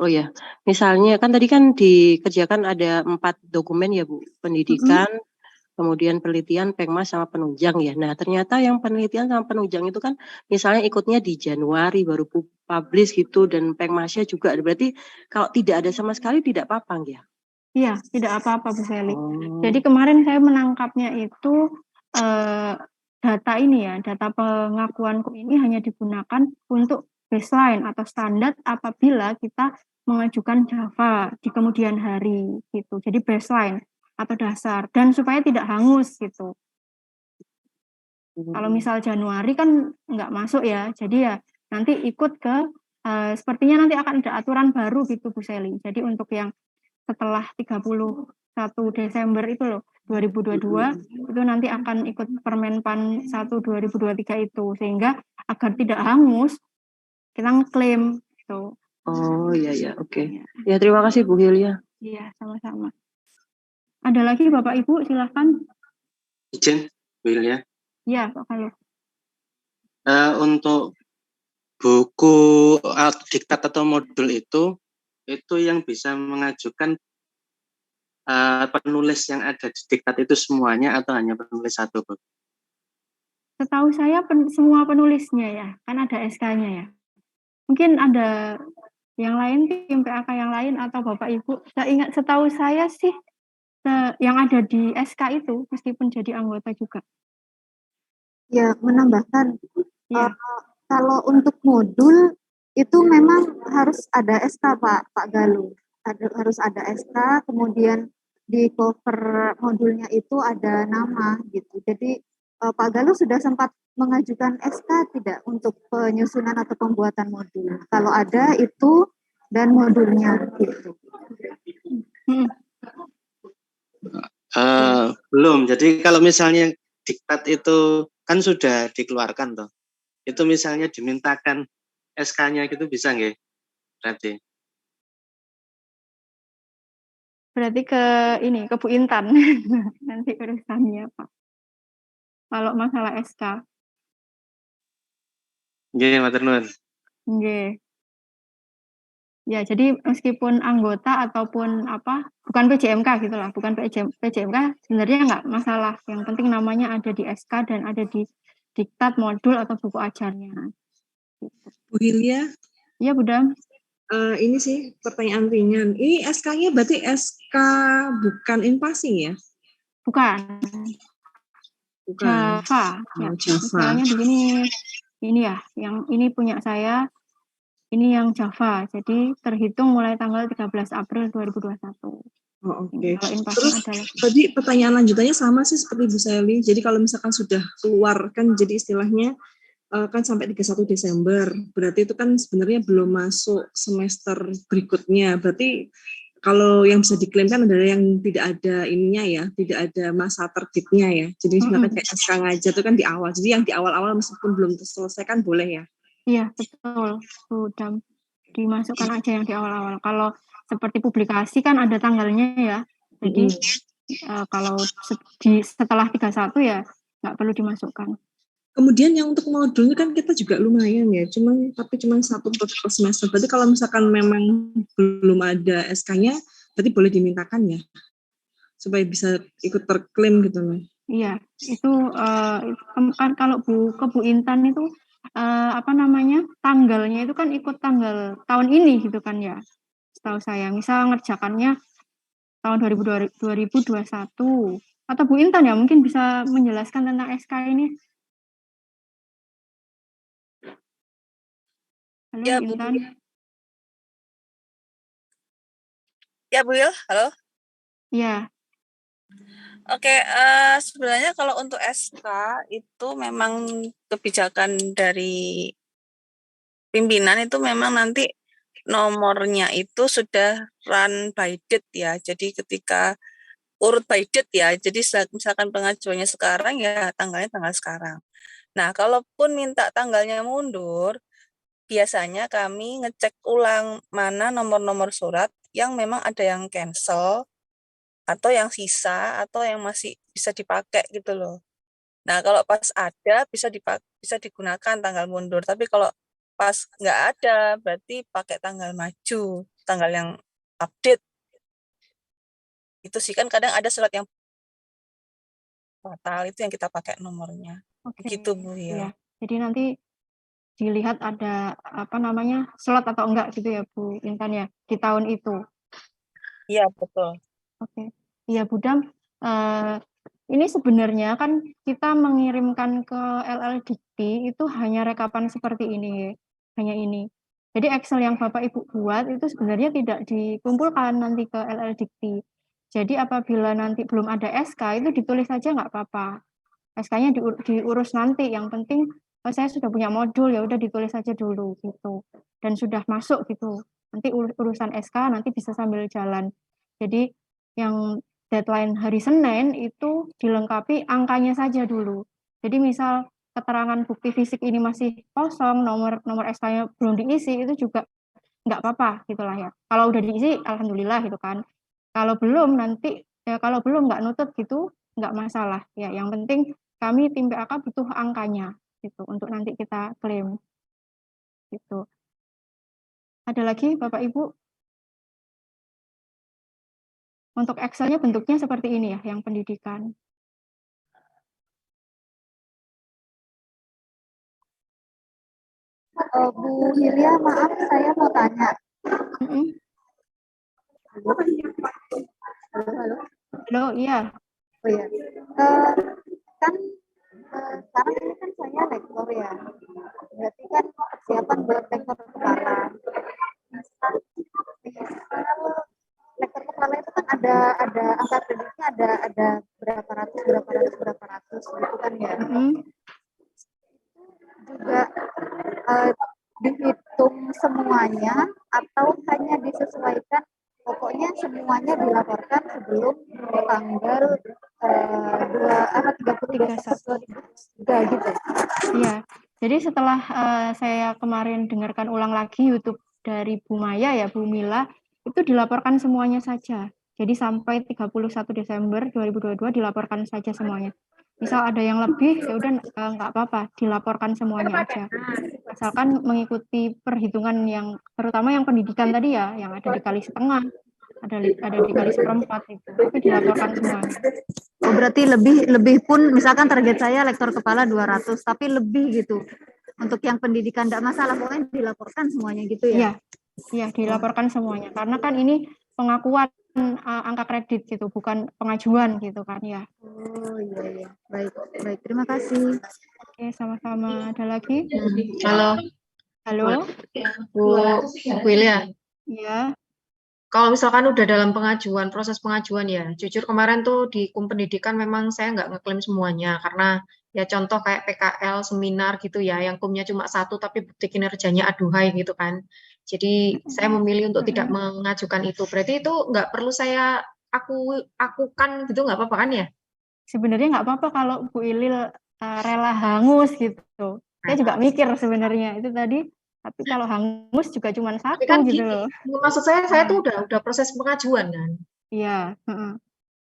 Oh ya, misalnya kan tadi kan dikerjakan ada 4 dokumen ya Bu, pendidikan, kemudian penelitian, Pengmas sama penunjang ya. Nah ternyata yang penelitian sama penunjang itu kan misalnya ikutnya di Januari baru publish gitu dan Pengmasnya juga. Berarti kalau tidak ada sama sekali tidak apa-apa ya? Iya, tidak apa-apa Bu Seli. Oh. Jadi kemarin saya menangkapnya itu data ini ya, data pengakuanku ini hanya digunakan untuk baseline atau standar apabila kita mengajukan Java di kemudian hari gitu. Jadi baseline atau dasar dan supaya tidak hangus gitu. Kalau misal Januari kan nggak masuk ya, jadi ya nanti ikut ke sepertinya nanti akan ada aturan baru gitu Bu Seli. Jadi untuk yang setelah 31 Desember itu loh 2022 itu nanti akan ikut Permenpan 1 2023 itu sehingga agar tidak hangus kita ngeklaim gitu. Oh iya ya, oke. Ya terima kasih Bu Hilya. Iya, sama-sama. Ada lagi Bapak Ibu silahkan. Izin, Bu Hilya. Iya, Pak Kalu. Untuk buku diktat atau modul itu yang bisa mengajukan penulis yang ada di diktat itu semuanya atau hanya penulis satu, Bu? Setahu saya semua penulisnya ya, kan ada SK-nya ya. Mungkin ada yang lain, tim PAK yang lain atau Bapak Ibu. Saya ingat setahu saya sih yang ada di SK itu meskipun jadi anggota juga. Ya, menambahkan Ya. kalau untuk modul itu memang harus ada SK Pak Galuh. Harus ada SK, kemudian di cover modulnya itu ada nama gitu. Jadi Pak Galuh sudah sempat mengajukan SK tidak untuk penyusunan atau pembuatan modul? Kalau ada itu dan modulnya gitu. Belum. Jadi kalau misalnya diktat itu kan sudah dikeluarkan toh. Itu misalnya dimintakan SK-nya gitu bisa nggak? Berarti ke Bu Intan nanti urusannya Pak. Kalau masalah SK. Nggih, matur nuwun. Nggih. Ya, jadi meskipun anggota ataupun bukan PJMK gitu lah, bukan PJMK sebenarnya nggak masalah. Yang penting namanya ada di SK dan ada di diktat modul atau buku ajarnya. Gitu. Bu Hilya? Iya, Bu Dam. Ini sih pertanyaan ringan. Ini SK-nya berarti SK bukan in-passing ya? Bukan. Java. Ya. Misalnya di sini ini ya, yang ini punya saya. Ini yang Java, jadi terhitung mulai tanggal 13 April 2021. Oh, oke. Terus tadi pertanyaan lanjutannya sama sih seperti Bu Seli. Jadi kalau misalkan sudah keluar kan jadi istilahnya kan sampai 31 Desember. Berarti itu kan sebenarnya belum masuk semester berikutnya. Berarti kalau yang bisa diklaim kan adalah yang tidak ada ininya ya, tidak ada masa terbitnya ya. Jadi sebenarnya kayak SK ngajar itu kan di awal. Jadi yang di awal-awal meskipun belum selesai kan boleh ya. Iya, betul. Sudah dimasukkan aja yang di awal-awal. Kalau seperti publikasi kan ada tanggalnya ya. Jadi kalau setelah 31 ya nggak perlu dimasukkan. Kemudian yang untuk modulnya kan kita juga lumayan ya, tapi cuma 1 per semester. Berarti kalau misalkan memang belum ada SK-nya, berarti boleh dimintakan ya, supaya bisa ikut terklaim gitu loh. Iya, itu kan kalau ke Bu Intan itu tanggalnya itu kan ikut tanggal tahun ini gitu kan ya, setahu saya. Misal ngerjakannya tahun 2021 atau Bu Intan ya mungkin bisa menjelaskan tentang SK ini. Halo ya, Bu Intan. Ya Bu Il, halo. Ya. Oke, sebenarnya kalau untuk SK itu memang kebijakan dari pimpinan itu memang nanti nomornya itu sudah run by date ya. Jadi ketika urut by date ya. Jadi misalkan pengajuannya sekarang ya tanggalnya tanggal sekarang. Nah, kalaupun minta tanggalnya mundur, biasanya kami ngecek ulang mana nomor-nomor surat yang memang ada yang cancel atau yang sisa atau yang masih bisa dipakai gitu loh. Nah, kalau pas ada bisa digunakan tanggal mundur, tapi kalau pas nggak ada berarti pakai tanggal maju tanggal yang update. Itu sih kan kadang ada surat yang batal, itu yang kita pakai nomornya. Oke, Begitu Bu ya. ya. Jadi nanti dilihat ada apa namanya slot atau enggak gitu ya Bu Intan ya di tahun itu. Iya, betul. Oke, iya Bu Dam. Ini sebenarnya kan kita mengirimkan ke LL Dikti itu hanya rekapan seperti ini, hanya ini. Jadi Excel yang Bapak Ibu buat itu sebenarnya tidak dikumpulkan nanti ke LL Dikti. Jadi apabila nanti belum ada SK itu ditulis saja nggak apa-apa. SK-nya diurus nanti. Yang penting saya sudah punya modul ya udah ditulis saja dulu gitu. Dan sudah masuk gitu. Nanti urusan SK nanti bisa sambil jalan. Jadi yang deadline hari Senin itu dilengkapi angkanya saja dulu. Jadi misal keterangan bukti fisik ini masih kosong, nomor SK-nya belum diisi, itu juga nggak apa-apa gitulah ya. Kalau udah diisi, alhamdulillah gitu kan. Kalau belum nanti, ya kalau belum nggak nutut gitu, nggak masalah. Ya, yang penting kami tim PAK butuh angkanya gitu untuk nanti kita klaim. Gitu. Ada lagi Bapak Ibu? Untuk Excel-nya bentuknya seperti ini ya, yang pendidikan. Bu Hilya, maaf saya mau tanya. Halo. Halo, iya. Oh iya. Kan sekarang ini kan saya lektor ya. Berarti kan persiapan buat lektor kepala. Misal lektor kepala itu kan ada angka kreditnya ada berapa ratus gitu kan ya. Juga dihitung semuanya atau hanya disesuaikan, pokoknya semuanya dilaporkan sebelum tanggal 31 gitu. Iya. Jadi setelah saya kemarin dengarkan ulang lagi YouTube dari Bu Maya ya, Bu Mila, itu dilaporkan semuanya saja. Jadi sampai 31 Desember 2022 dilaporkan saja semuanya. Misal ada yang lebih, ya udah nggak apa-apa, dilaporkan semuanya aja. Asalkan mengikuti perhitungan yang, terutama yang pendidikan tadi ya, yang ada dikali setengah, ada dikali seperempat itu dilaporkan semuanya. Oh, berarti lebih pun, misalkan target saya lektor kepala 200, tapi lebih gitu. Untuk yang pendidikan tidak masalah, pokoknya dilaporkan semuanya gitu ya? Iya, dilaporkan semuanya. Karena kan ini pengakuan angka kredit gitu, bukan pengajuan gitu kan ya. Oh iya. Baik. Terima kasih. Oke, sama-sama. Ada lagi? Halo, Bu Wilya. Iya. Kalau misalkan udah dalam proses pengajuan ya, jujur kemarin tuh di pendidikan memang saya nggak ngeklaim semuanya, karena ya contoh kayak PKL, seminar gitu ya, yang kumnya cuma 1 tapi bukti kinerjanya aduhai gitu kan. Jadi saya memilih untuk tidak mengajukan itu. Berarti itu nggak perlu saya akukan gitu, nggak apa-apa kan ya? Sebenarnya nggak apa-apa kalau Bu Ilil rela hangus gitu. Saya juga mikir sebenarnya itu tadi, tapi kalau hangus juga cuma 1 kan gitu gini, loh. maksud saya tuh udah proses pengajuan kan. Iya.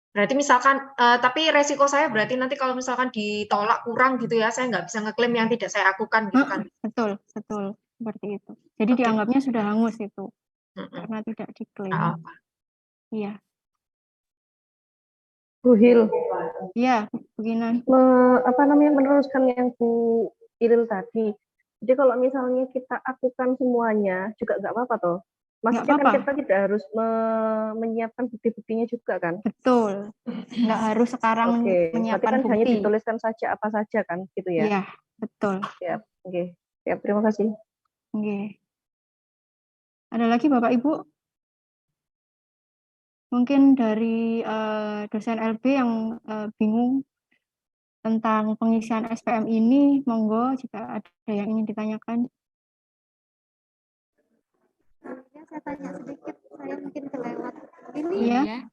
Berarti misalkan, tapi resiko saya berarti nanti kalau misalkan ditolak kurang gitu ya, saya nggak bisa ngeklaim yang tidak saya akukan gitu kan. Betul, seperti itu. Jadi dianggapnya sudah hangus itu, karena tidak diklaim. Iya. Bu Hil. Iya, Ginan. Meneruskan yang Bu Ilil tadi. Jadi kalau misalnya kita akukan semuanya juga nggak apa-apa toh. Maksudnya kan kita tidak harus menyiapkan bukti-buktinya juga kan? Betul. Nggak harus sekarang menyiapkan kan bukti. hanya dituliskan saja apa saja kan gitu ya? Iya, betul. Siap. Oke. Siap, terima kasih. Oke. Ada lagi Bapak Ibu? Mungkin dari dosen LB yang bingung tentang pengisian SPM ini, monggo jika ada yang ingin ditanyakan. Saya tanya sedikit, saya mungkin kelewat. Ini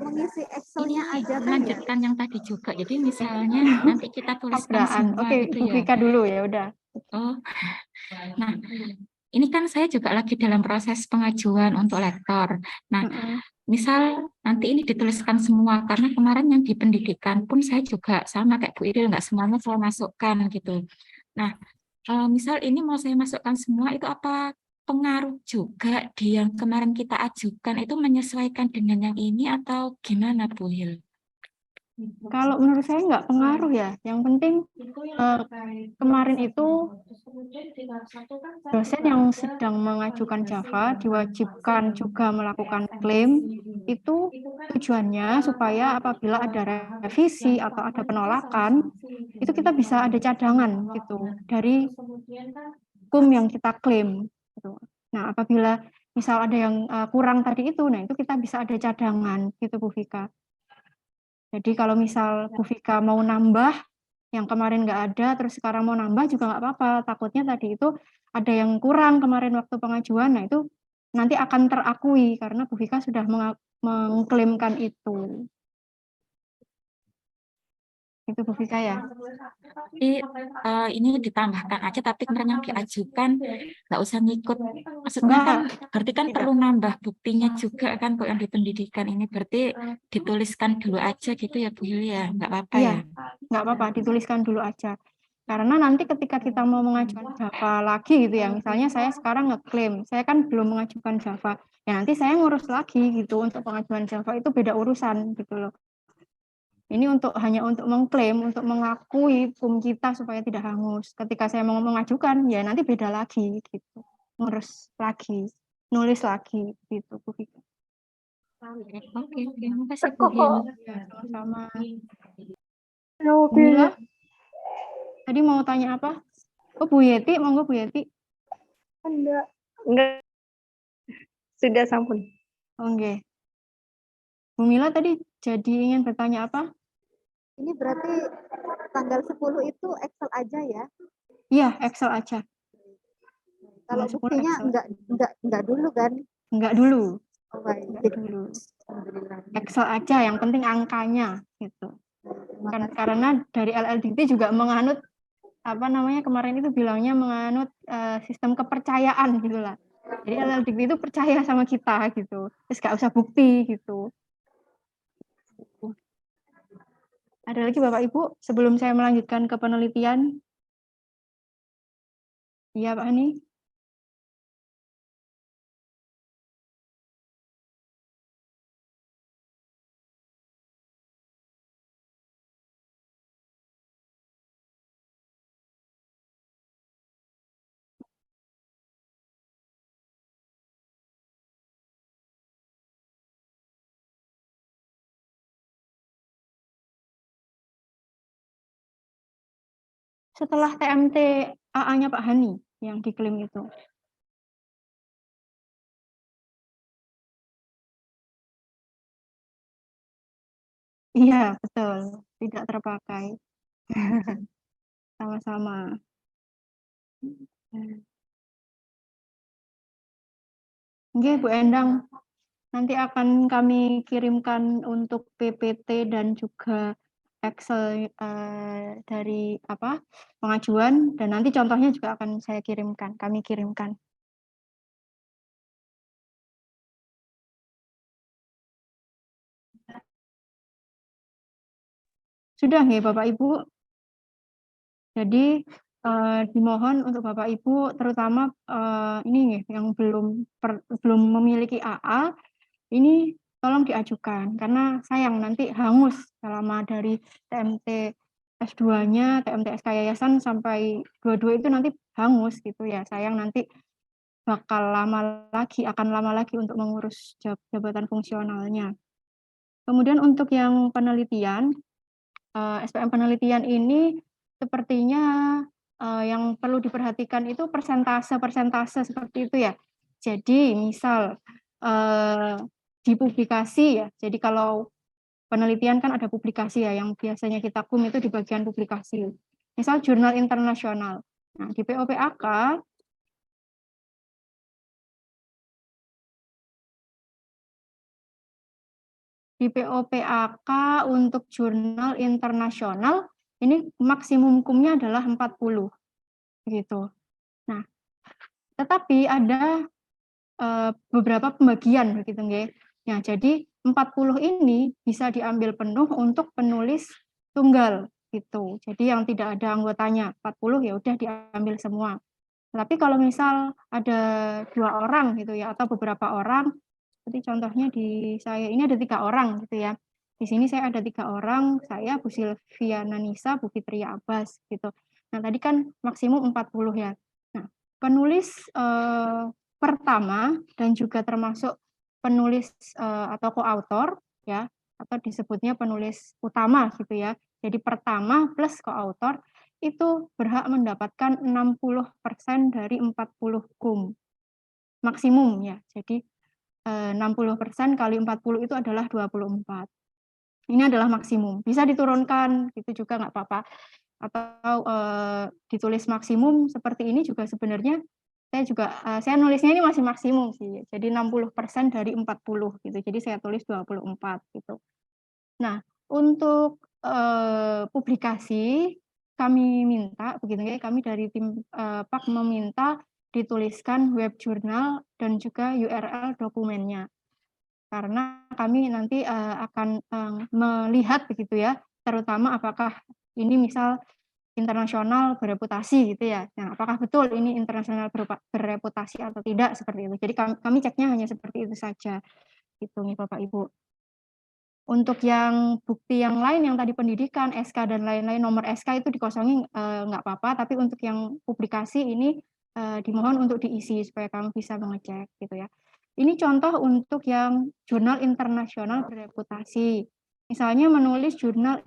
mengisi Excel-nya aja kan melanjutkan yang tadi juga. Jadi misalnya nanti kita tuliskan semua Oke, gitu Bu Vika dulu ya udah. Oh. Nah, ini kan saya juga lagi dalam proses pengajuan untuk lektor. Nah, misal nanti ini dituliskan semua, karena kemarin yang di pendidikan pun saya juga sama kayak Bu Iril, nggak semuanya saya masukkan gitu. Nah, misal ini mau saya masukkan semua, itu apa pengaruh juga di yang kemarin kita ajukan itu menyesuaikan dengan yang ini atau gimana Bu Hil? Kalau menurut saya nggak pengaruh ya. Yang penting kemarin itu dosen yang sedang mengajukan Java diwajibkan juga melakukan klaim. Itu tujuannya supaya apabila ada revisi atau ada penolakan, itu kita bisa ada cadangan gitu dari hukum yang kita klaim. Gitu. Nah, apabila misal ada yang kurang tadi itu, nah itu kita bisa ada cadangan gitu Bu Vika. Jadi kalau misal Bu Vika mau nambah, yang kemarin nggak ada, terus sekarang mau nambah juga nggak apa-apa. Takutnya tadi itu ada yang kurang kemarin waktu pengajuan, nah itu nanti akan terakui karena Bu Vika sudah mengklaimkan itu. Itu Bu Vika ya. Jadi ini ditambahkan aja, tapi kemarin yang diajukan nggak usah ngikut. Maksudnya kan berarti kan perlu nambah buktinya juga kan kok yang di pendidikan ini, berarti dituliskan dulu aja gitu ya Bu Hil ya, nggak apa-apa ya? Nggak apa-apa, dituliskan dulu aja. Karena nanti ketika kita mau mengajukan Java lagi gitu ya, misalnya saya sekarang ngeklaim, saya kan belum mengajukan Java, ya nanti saya ngurus lagi gitu untuk pengajuan Java itu beda urusan gitu loh. Ini hanya untuk mengklaim, untuk mengakui hukum kita supaya tidak hangus. Ketika saya mau mengajukan, ya nanti beda lagi gitu, ngurus lagi, nulis lagi gitu Bu Vika. Oke, terima kasih Bu Hil. Ya, sama-sama. Halo, Mila, tadi mau tanya apa? Oh, Bu Yeti, monggo Bu Yeti. Enggak. Sudah sampun. Oke. Bu Mila tadi jadi ingin bertanya apa? Ini berarti tanggal 10 itu Excel aja ya? Iya, Excel aja. Kalau buktinya enggak dulu kan? Enggak dulu. Oh, baik. Enggak dulu. Excel aja, yang penting angkanya gitu. Karena dari LLDT juga menganut apa namanya kemarin itu bilangnya menganut sistem kepercayaan gitu lah. Jadi LLDT itu percaya sama kita gitu. Terus nggak usah bukti gitu. Ada lagi Bapak Ibu sebelum saya melanjutkan ke penelitian? Iya Pak Hani. Setelah TMT AA-nya Pak Hani yang diklaim itu. Iya, betul. Tidak terpakai. Sama-sama. Oke, Bu Endang. Nanti akan kami kirimkan untuk PPT dan juga Excel dari pengajuan dan nanti contohnya juga akan kami kirimkan. Sudah nggih Bapak Ibu. Jadi dimohon untuk Bapak Ibu terutama ini nggih yang belum memiliki AA ini tolong diajukan karena sayang nanti hangus selama dari TMT S2-nya, TMT SK Yayasan sampai 22 itu nanti hangus gitu ya. Sayang nanti akan lama lagi untuk mengurus jabatan fungsionalnya. Kemudian untuk yang penelitian, SPM penelitian ini sepertinya yang perlu diperhatikan itu persentase seperti itu ya. Jadi misal di publikasi ya, jadi kalau penelitian kan ada publikasi ya, yang biasanya kita kum itu di bagian publikasi. Misal jurnal internasional. Nah, di POPAK untuk jurnal internasional ini maksimum kumnya adalah 40 gitu. Nah, tetapi ada beberapa pembagian begitu nggih. Nah, jadi 40 ini bisa diambil penuh untuk penulis tunggal gitu. Jadi yang tidak ada anggotanya 40 ya udah diambil semua. Tapi kalau misal ada 2 orang gitu ya, atau beberapa orang, seperti contohnya di saya ini ada 3 orang gitu ya. Di sini saya ada 3 orang, saya, Bu Silviana Nisa, Bu Fitria Abbas gitu. Nah tadi kan maksimum 40 ya. Nah penulis pertama dan juga termasuk penulis atau koautor ya, atau disebutnya penulis utama gitu ya. Jadi pertama plus koautor itu berhak mendapatkan 60% dari 40 kum. Maksimum ya. Jadi 60% kali 40 itu adalah 24. Ini adalah maksimum. Bisa diturunkan gitu juga nggak apa-apa. Atau ditulis maksimum seperti ini juga sebenarnya saya nulisnya ini masih maksimum sih. Jadi 60% dari 40 gitu. Jadi saya tulis 24 gitu. Nah, untuk publikasi kami minta begitu ya, kami dari tim PAK meminta dituliskan web jurnal dan juga URL dokumennya. Karena kami nanti akan melihat begitu ya, terutama apakah ini misal internasional bereputasi gitu ya. Nah, apakah betul ini internasional bereputasi atau tidak seperti itu. Jadi kami ceknya hanya seperti itu saja. Gitu nih Bapak Ibu. Untuk yang bukti yang lain yang tadi pendidikan, SK dan lain-lain, nomor SK itu dikosongin nggak apa-apa, tapi untuk yang publikasi ini dimohon untuk diisi supaya kami bisa mengecek gitu ya. Ini contoh untuk yang jurnal internasional bereputasi. Misalnya menulis jurnal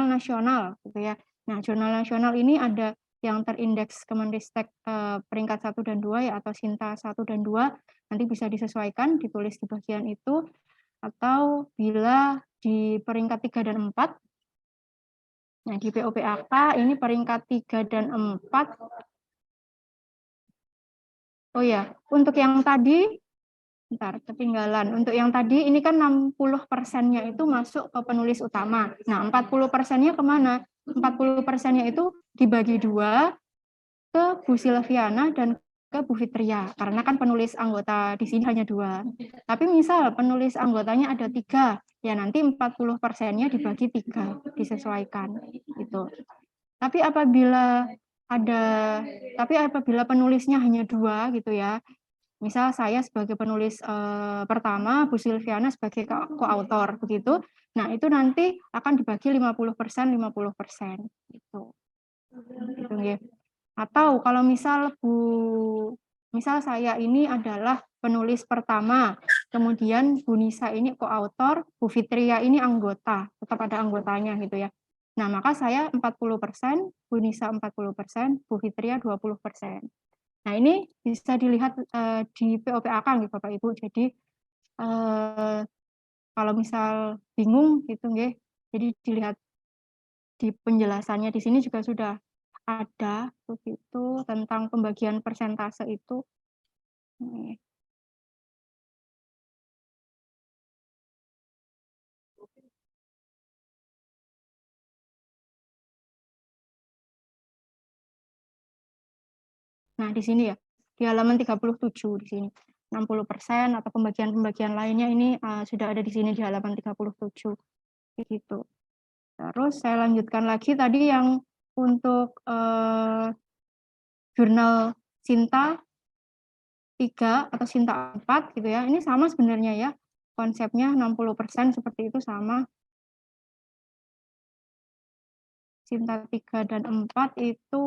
nasional gitu ya. Nah, jurnal nasional ini ada yang terindeks Kemenristek peringkat 1 dan 2 ya, atau Sinta 1 dan 2, nanti bisa disesuaikan, ditulis di bagian itu. Atau bila di peringkat 3 dan 4, nah di POPAK ini peringkat 3 dan 4. Oh ya, untuk yang tadi, bentar, ketinggalan. Untuk yang tadi, ini kan 60%-nya itu masuk ke penulis utama. Nah, 40%-nya kemana? 40%-nya itu dibagi 2 ke Bu Silviana dan ke Bu Fitria, karena kan penulis anggota di sini hanya 2. Tapi misal penulis anggotanya ada 3, ya nanti 40%-nya dibagi 3, disesuaikan gitu. Tapi apabila penulisnya hanya 2 gitu ya, misal saya sebagai penulis pertama, Bu Silviana sebagai koautor begitu, nah itu nanti akan dibagi 50%, 50% gitu. Gitu ya. Atau kalau misal saya ini adalah penulis pertama, kemudian Bu Nisa ini koautor, Bu Fitria ini anggota, tetap ada anggotanya gitu ya. Nah, maka saya 40%, Bu Nisa 40%, Bu Fitria 20%. Nah, ini bisa dilihat di POPAK gitu Bapak Ibu. Jadi kalau misal bingung gitu nggih, jadi dilihat di penjelasannya di sini juga sudah ada begitu tentang pembagian persentase itu. Nih. Nah, di sini ya, di halaman 37 di sini. 60% atau pembagian-pembagian lainnya ini sudah ada di sini di halaman 37. Gitu. Terus saya lanjutkan lagi tadi yang untuk jurnal Sinta 3 atau Sinta 4 gitu ya. Ini sama sebenarnya ya. Konsepnya 60% seperti itu sama. Sinta 3 dan 4 itu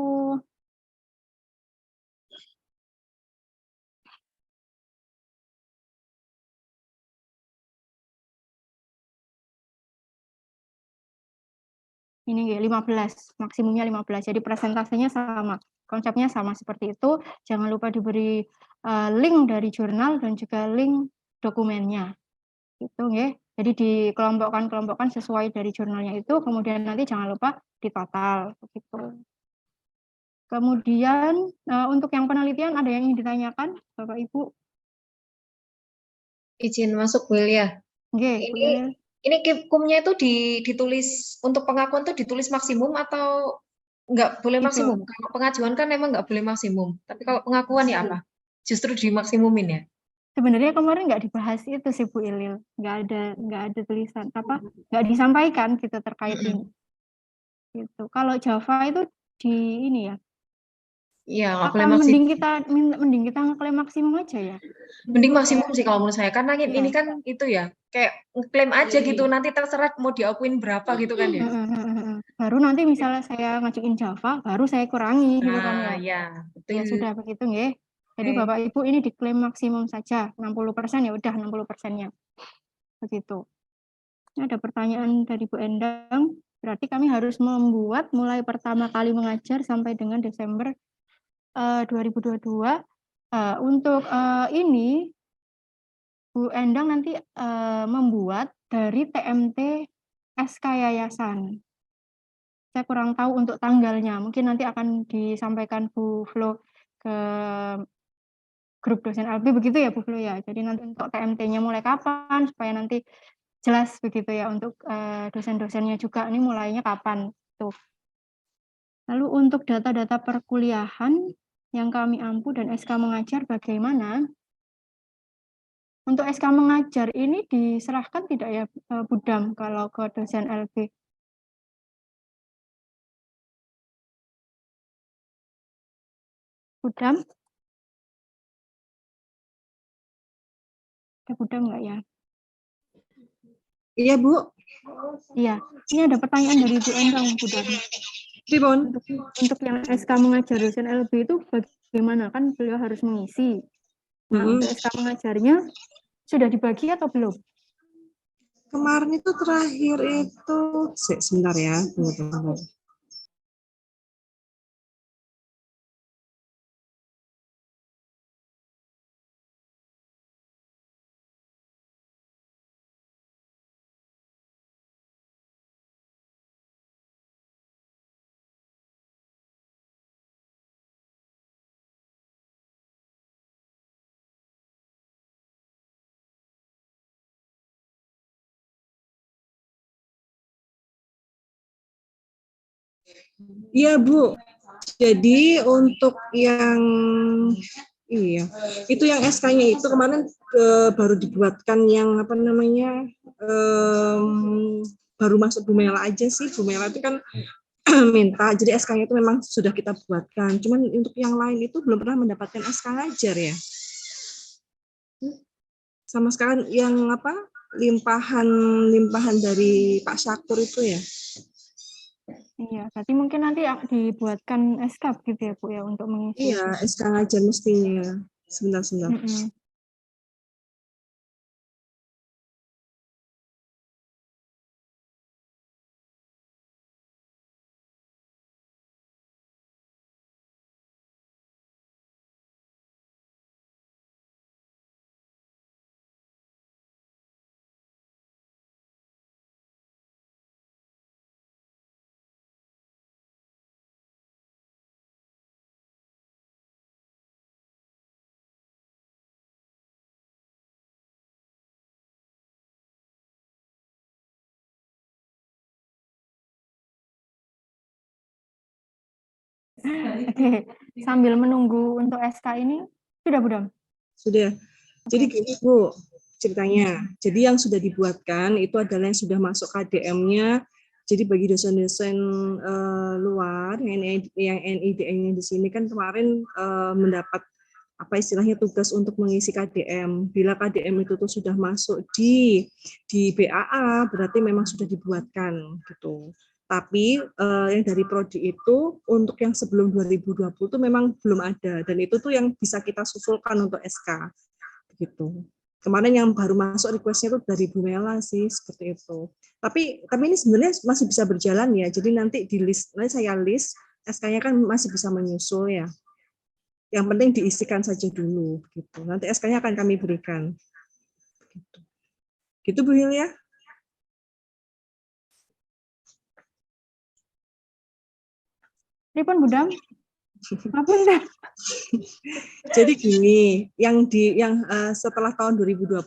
ini 15, maksimumnya 15. Jadi presentasenya sama, konsepnya sama seperti itu. Jangan lupa diberi link dari jurnal dan juga link dokumennya. Gitu nggih. Jadi dikelompokkan sesuai dari jurnalnya itu, kemudian nanti jangan lupa ditotal begitu. Kemudian untuk yang penelitian ada yang ingin ditanyakan, Bapak Ibu? Izin masuk, Bu Ilya. Nggih, ini kumnya itu ditulis untuk pengakuan itu ditulis maksimum atau nggak boleh maksimum? Kalau pengajuan kan memang nggak boleh maksimum, tapi kalau pengakuan ya apa? Justru dimaksimumin ya? Sebenarnya kemarin nggak dibahas itu sih Bu Ilil, nggak ada tulisan nggak disampaikan gitu terkait ini. Gitu. Kalau Java itu di ini ya, Iya, nggak Apa boleh maksimum. mending kita ngeklaim maksimum aja ya? Mending maksimum sih kalau menurut saya, karena ini Iya. kan itu ya, kayak ngeklaim aja gitu, nanti terserah mau diakuin berapa gitu kan ya. Baru nanti misalnya saya ngajuin Java, baru saya kurangi gitu kan Nah, ya. ya, betul. Ya sudah begitu nggih. Jadi Oke. Bapak Ibu ini diklaim maksimum saja 60% ya udah 60%-nya. Begitu. Ini ada pertanyaan dari Bu Endang. Berarti kami harus membuat mulai pertama kali mengajar sampai dengan Desember 2022. Untuk ini Bu Endang nanti membuat dari TMT SK Yayasan. Saya kurang tahu untuk tanggalnya. Mungkin nanti akan disampaikan Bu Flo ke grup dosen LB begitu ya Bu Flo ya. Jadi nanti untuk TMT-nya mulai kapan supaya nanti jelas begitu ya untuk dosen-dosennya juga ini mulainya kapan tuh. Lalu untuk data-data perkuliahan yang kami ampu dan SK mengajar bagaimana? Untuk SK mengajar ini diserahkan tidak ya Budam kalau ke dosen LB? Budam? Ada Budam nggak ya? Iya, Bu. Iya, ini ada pertanyaan dari Bu Endang, Budam. Untuk yang SK mengajar dosen LB itu bagaimana? Kan beliau harus mengisi. Nah, untuk SK mengajarnya sudah dibagi atau belum? Kemarin itu terakhir itu, sebentar ya, tunggu. Iya, Bu. Jadi untuk yang itu yang SK-nya itu kemarin baru dibuatkan yang apa namanya baru masuk Bu Mela aja sih. Bu Mela itu kan minta, jadi SK-nya itu memang sudah kita buatkan. Cuman untuk yang lain itu belum pernah mendapatkan SK ngajar ya. Sama sekali yang apa limpahan dari Pak Syakur itu ya. Iya, berarti mungkin nanti dibuatkan SK gitu ya Bu ya untuk mengisi. Iya, SK ngajar mestinya. Sebentar. Oke, sambil menunggu untuk SK ini, sudah Budam? Sudah. Jadi gini Bu, ceritanya. Jadi yang sudah dibuatkan itu adalah yang sudah masuk KDM-nya. Jadi bagi dosen-dosen luar yang NIDN-nya di sini kan kemarin mendapat apa istilahnya tugas untuk mengisi KDM. Bila KDM itu tuh sudah masuk di BAA berarti memang sudah dibuatkan gitu. Tapi yang dari prodi itu untuk yang sebelum 2020 itu memang belum ada dan itu tuh yang bisa kita susulkan untuk SK gitu. Kemarin yang baru masuk request-nya itu dari Bu Mela sih seperti itu. Tapi ini sebenarnya masih bisa berjalan ya. Jadi nanti di list, nanti saya list SK-nya kan masih bisa menyusul ya. Yang penting diisikan saja dulu gitu. Nanti SK-nya akan kami berikan. Gitu Bu Hilya. Pripun Budam? Ngapunten. Jadi gini, yang setelah tahun 2020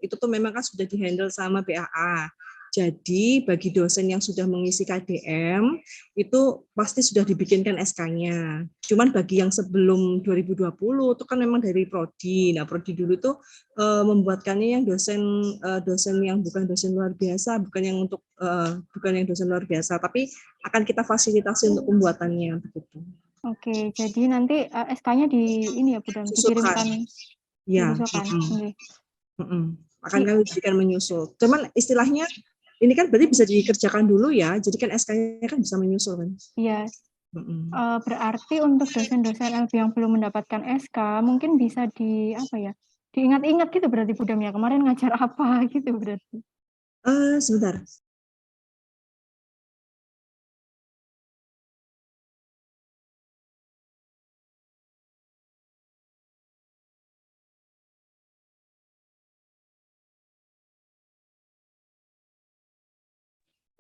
itu tuh memang kan sudah dihandle sama BAA. Jadi bagi dosen yang sudah mengisi KDM itu pasti sudah dibikinkan SK-nya. Cuman bagi yang sebelum 2020 itu kan memang dari prodi. Nah, prodi dulu tuh membuatkannya yang dosen yang bukan dosen luar biasa, bukan yang dosen luar biasa, tapi akan kita fasilitasi untuk pembuatannya begitu. Oke, jadi nanti SK-nya di ini ya Bu Dam, Susulkan. dikirimkan, Ya, disusulkan. Oke. akan kami berikan menyusul. Cuman istilahnya ini kan berarti bisa dikerjakan dulu ya, jadi kan SK-nya kan bisa menyusul kan. Iya. Berarti untuk dosen-dosen LB yang belum mendapatkan SK mungkin bisa diingat-ingat gitu berarti Bu Dam ya, kemarin ngajar apa gitu berarti. Sebentar.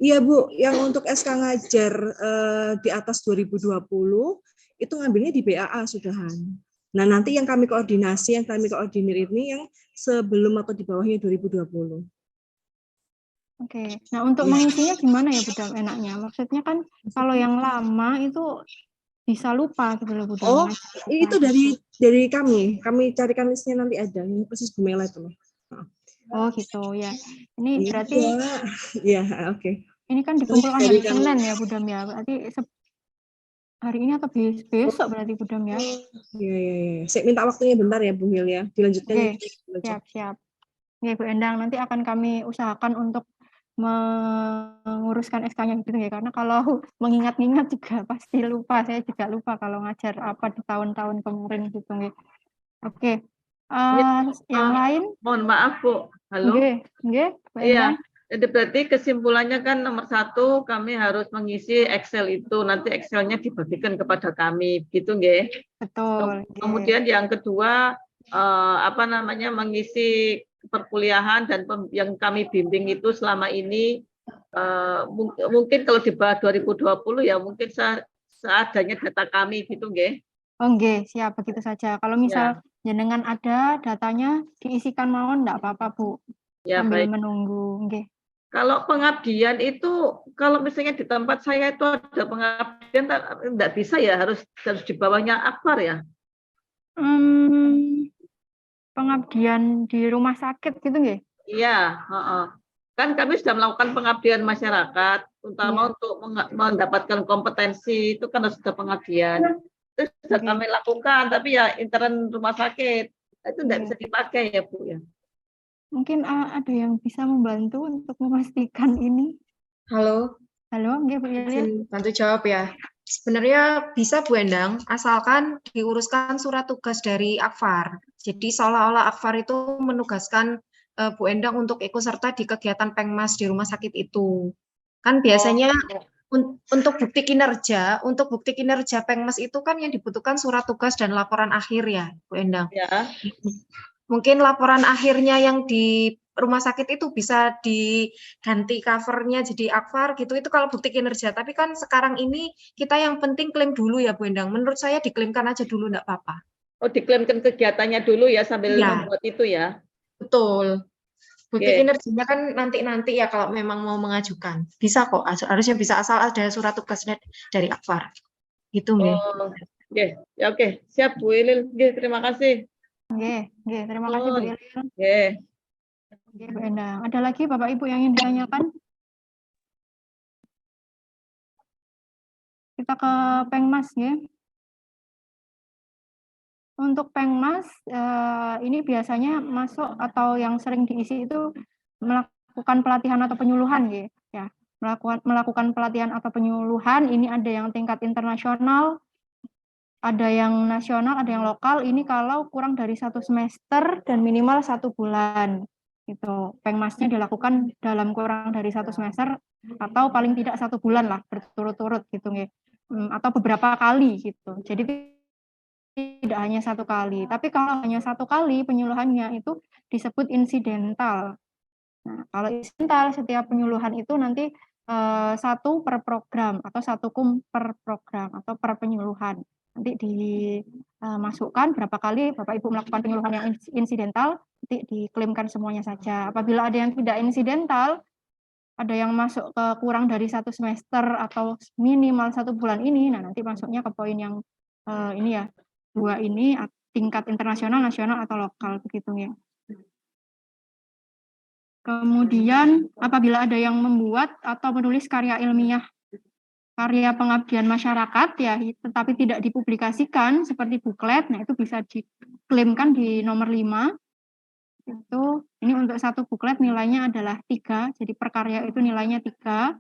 Iya Bu, yang untuk SK ngajar di atas 2020 itu ngambilnya di BAA sudahan. Nah nanti yang kami koordinir ini yang sebelum atau di bawahnya 2020. Oke, nah untuk mengisinya gimana ya Bu Dam enaknya? Maksudnya kan kalau yang lama itu bisa lupa gitu loh Bu Dam. Oh, itu dari kami carikan listnya nanti ada, ini persis Bu Mela itu. Oh gitu ya. Ini berarti ya oke. Ini kan dikumpulkan hari Senin ya Bu Dam ya. Berarti hari ini atau besok berarti Bu Dam ya. Iya. Saya minta waktunya bentar ya Bu Mil ya. Dilanjutkan. Oke, siap. Oke Bu Endang, nanti akan kami usahakan untuk menguruskan SK-nya gitu ya. Karena kalau mengingat-ingat juga pasti lupa. Saya juga lupa kalau ngajar apa di tahun-tahun kemarin gitu ya. Oke. Yang lain? Mohon maaf Bu. Halo. Nggih, Bu Iya. Endang. Jadi berarti kesimpulannya kan nomor 1 kami harus mengisi Excel itu, nanti Excelnya dibagikan kepada kami, gitu nggih? Betul. Kemudian yang kedua mengisi perkuliahan dan yang kami bimbing itu selama ini mungkin kalau di bawah 2020 ya mungkin seadanya data kami gitu nggih? Oh nggih, siap begitu saja. Kalau misal jenengan ada datanya diisikan mawon enggak apa-apa Bu. Ya, sambil baik. menunggu, nggih. Kalau pengabdian itu, kalau misalnya di tempat saya itu ada pengabdian, enggak bisa ya, harus di bawahnya akbar ya? Pengabdian di rumah sakit gitu nggih? Iya, kan kami sudah melakukan pengabdian masyarakat, terutama untuk mendapatkan kompetensi, itu kan harus ada pengabdian. Itu sudah kami lakukan, tapi ya intern rumah sakit, itu enggak bisa dipakai ya Bu ya. Mungkin ada yang bisa membantu untuk memastikan ini. Halo. Halo, nggih Bu Yelia. Bantu jawab ya. Sebenarnya bisa Bu Endang, asalkan diuruskan surat tugas dari Akfar. Jadi seolah-olah Akfar itu menugaskan Bu Endang untuk ikut serta di kegiatan Pengmas di rumah sakit itu. Kan biasanya untuk bukti kinerja Pengmas itu kan yang dibutuhkan surat tugas dan laporan akhir ya, Bu Endang. Ya. Mungkin laporan akhirnya yang di rumah sakit itu bisa diganti covernya jadi Akfar gitu, itu kalau bukti kinerja. Tapi kan sekarang ini kita yang penting klaim dulu ya Bu Endang. Menurut saya diklaimkan aja dulu, enggak apa-apa. Oh, diklaimkan kegiatannya dulu ya sambil membuat itu ya? Betul. Bukti kinerjanya kan nanti ya kalau memang mau mengajukan. Bisa kok, harusnya bisa, asal ada surat tugasnya dari Akfar. Gitu nggih. Ya oke. Siap Bu Ilil. Terima kasih. Nggih, terima kasih Bu Ilil. Nggih, Bu Endang. Ada lagi Bapak Ibu yang ingin ditanyakan? Kita ke Pengmas ya. Untuk Pengmas ini biasanya masuk atau yang sering diisi itu melakukan pelatihan atau penyuluhan ya. Melakukan pelatihan atau penyuluhan ini ada yang tingkat internasional, ada yang nasional, ada yang lokal. Ini kalau kurang dari 1 semester dan minimal 1 bulan. Gitu. Pengmasnya dilakukan dalam kurang dari 1 semester atau paling tidak 1 bulan lah berturut-turut gitu nggih. Atau beberapa kali gitu. Jadi tidak hanya 1 kali. Tapi kalau hanya 1 kali penyuluhannya itu disebut insidental. Nah, kalau insidental setiap penyuluhan itu nanti 1 per program atau 1 kum per program atau per penyuluhan. Nanti dimasukkan berapa kali Bapak Ibu melakukan penyuluhan yang insidental, nanti diklaimkan semuanya saja. Apabila ada yang tidak insidental, ada yang masuk ke kurang dari 1 semester atau minimal 1 bulan ini, nah nanti masuknya ke poin yang ini ya, 2 ini tingkat internasional, nasional atau lokal begitu ya. Kemudian apabila ada yang membuat atau menulis karya ilmiah karya pengabdian masyarakat ya, tetapi tidak dipublikasikan seperti buklet, nah itu bisa diklaimkan di nomor 5. Itu ini untuk satu buklet nilainya adalah 3, jadi per karya itu nilainya 3.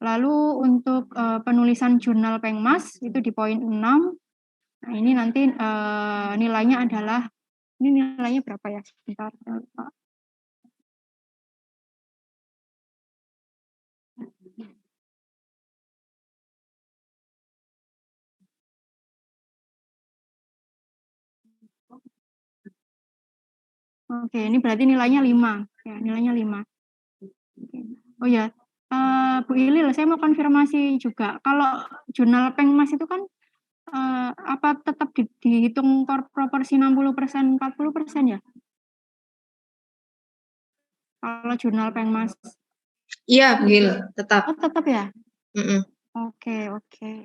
Lalu untuk penulisan jurnal Pengmas itu di poin 6. Nah, ini nanti nilainya adalah, ini nilainya berapa ya? Sebentar, saya lupa. Oke, ini berarti nilainya 5. Ya, nilainya 5. Oh ya, Bu Ilil, saya mau konfirmasi juga. Kalau jurnal Pengmas itu kan apa tetap dihitung proporsi 60% 40% ya? Kalau jurnal Pengmas. Iya, Gil, tetap. Oh, tetap ya? Oke.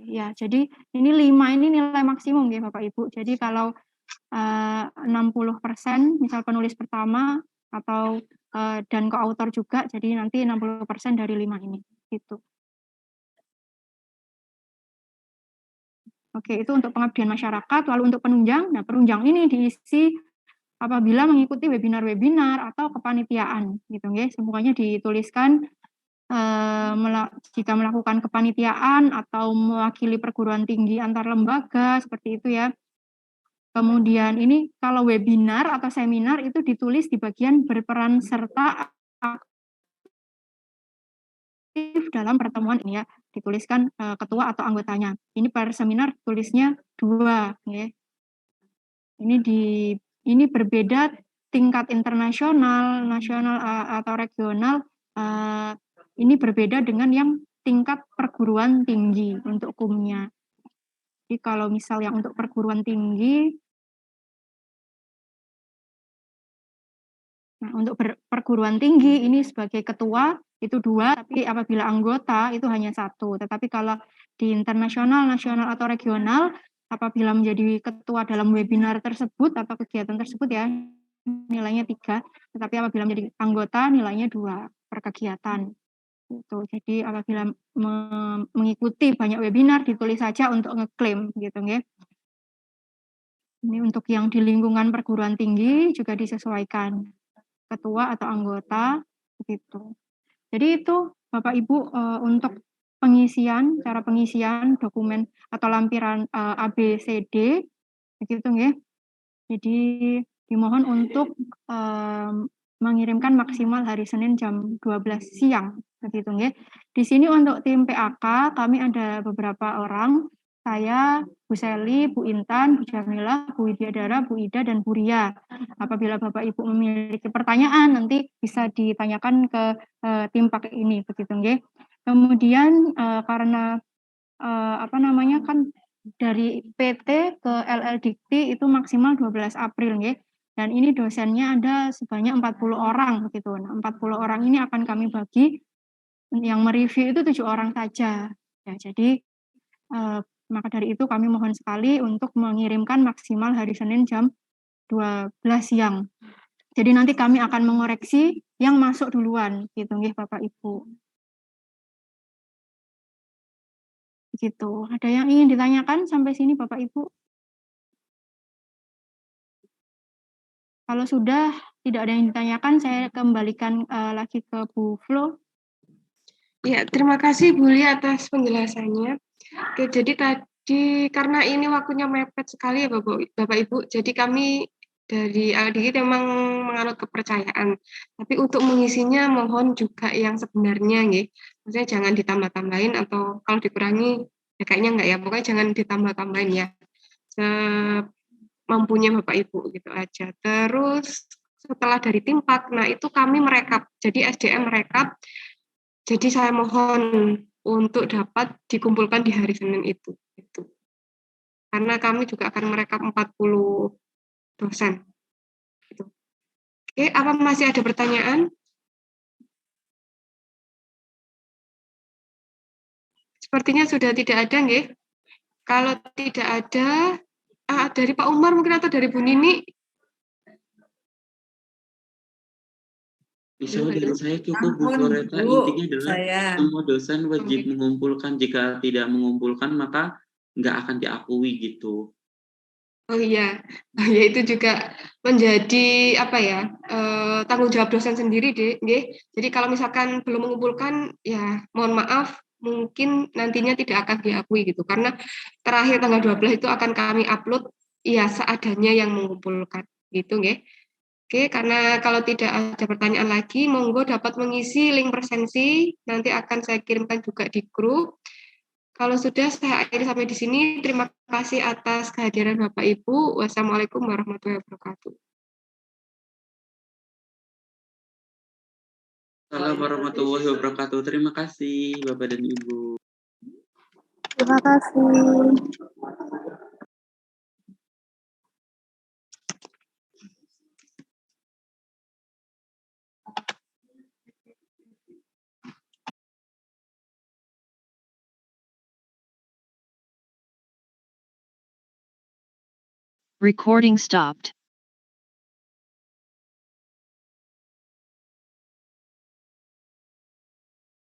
Ya, jadi ini 5 ini nilai maksimum ya Bapak Ibu. Jadi kalau 60% misal penulis pertama atau dan koautor juga, jadi nanti 60% dari 5 ini gitu. Oke, itu untuk pengabdian masyarakat. Lalu untuk penunjang, nah penunjang ini diisi apabila mengikuti webinar-webinar atau kepanitiaan gitu ya. Semuanya dituliskan jika melakukan kepanitiaan atau mewakili perguruan tinggi antar lembaga seperti itu ya. Kemudian ini kalau webinar atau seminar itu ditulis di bagian berperan serta aktif dalam pertemuan ini ya, dituliskan ketua atau anggotanya. Ini per seminar tulisnya 2 ya. Ini berbeda tingkat internasional, nasional atau regional, ini berbeda dengan yang tingkat perguruan tinggi untuk kumnya. Jadi kalau misal yang untuk perguruan tinggi, nah untuk perguruan tinggi ini sebagai ketua itu 2, tapi apabila anggota itu hanya 1. Tetapi kalau di internasional, nasional atau regional, apabila menjadi ketua dalam webinar tersebut atau kegiatan tersebut ya nilainya 3, tetapi apabila menjadi anggota nilainya 2 per kegiatan. Gitu. Jadi apabila mengikuti banyak webinar ditulis saja untuk ngeklaim gitu ya. Ini untuk yang di lingkungan perguruan tinggi juga disesuaikan ketua atau anggota begitu. Jadi itu Bapak Ibu untuk pengisian, cara pengisian dokumen atau lampiran ABCD begitu ya. Jadi dimohon untuk mengirimkan maksimal hari Senin jam 12 siang begitu ya. Di sini untuk tim PAK kami ada beberapa orang, saya, Bu Seli, Bu Intan, Bu Jamilah, Bu Widyadara, Bu Ida dan Bu Ria. Apabila Bapak Ibu memiliki pertanyaan nanti bisa ditanyakan ke tim PAK ini begitu ya. Kemudian karena kan dari PT ke LL Dikti itu maksimal 12 April ya. Dan ini dosennya ada sebanyak 40 orang begitu. Nah, 40 orang ini akan kami bagi, yang mereview itu 7 orang saja. Ya, jadi maka dari itu kami mohon sekali untuk mengirimkan maksimal hari Senin jam 12 siang. Jadi nanti kami akan mengoreksi yang masuk duluan gitu nggih Bapak Ibu. Gitu. Ada yang ingin ditanyakan sampai sini Bapak Ibu? Kalau sudah tidak ada yang ditanyakan, saya kembalikan lagi ke Bu Flo. Ya, terima kasih Bu Lia atas penjelasannya. Oke, jadi tadi karena ini waktunya mepet sekali ya Bapak Ibu, jadi kami dari LDG memang menganut kepercayaan. Tapi untuk mengisinya mohon juga yang sebenarnya nih. Maksudnya jangan ditambah-tambahin atau kalau dikurangi ya kayaknya enggak ya. Pokoknya jangan ditambah-tambahin ya. Mempunyai Bapak Ibu gitu aja. Terus setelah dari tim PAK, nah itu kami merekap. Jadi SDM merekap. Jadi saya mohon untuk dapat dikumpulkan di hari Senin itu. Gitu. Karena kami juga akan merekap 40 dosen. Gitu. Oke, apa masih ada pertanyaan? Sepertinya sudah tidak ada, nggih. Kalau tidak ada, dari Pak Umar mungkin atau dari Bu Nini. Misalnya dari saya cukup Bu Ampun, Floreta, Bu, intinya adalah saya. semua dosen wajib mengumpulkan, jika tidak mengumpulkan maka nggak akan diakui gitu. Oh iya, ya itu juga menjadi apa ya, tanggung jawab dosen sendiri deh, nggih. Jadi kalau misalkan belum mengumpulkan, ya mohon maaf, mungkin nantinya tidak akan diakui gitu. Karena terakhir tanggal 12 itu akan kami upload, ya seadanya yang mengumpulkan, gitu nggih. Oke, karena kalau tidak ada pertanyaan lagi, monggo dapat mengisi link presensi, nanti akan saya kirimkan juga di grup. Kalau sudah, saya akhiri sampai di sini. Terima kasih atas kehadiran Bapak Ibu. Wassalamualaikum warahmatullahi wabarakatuh. Assalamualaikum warahmatullahi wabarakatuh. Terima kasih Bapak dan Ibu. Terima kasih. Recording stopped.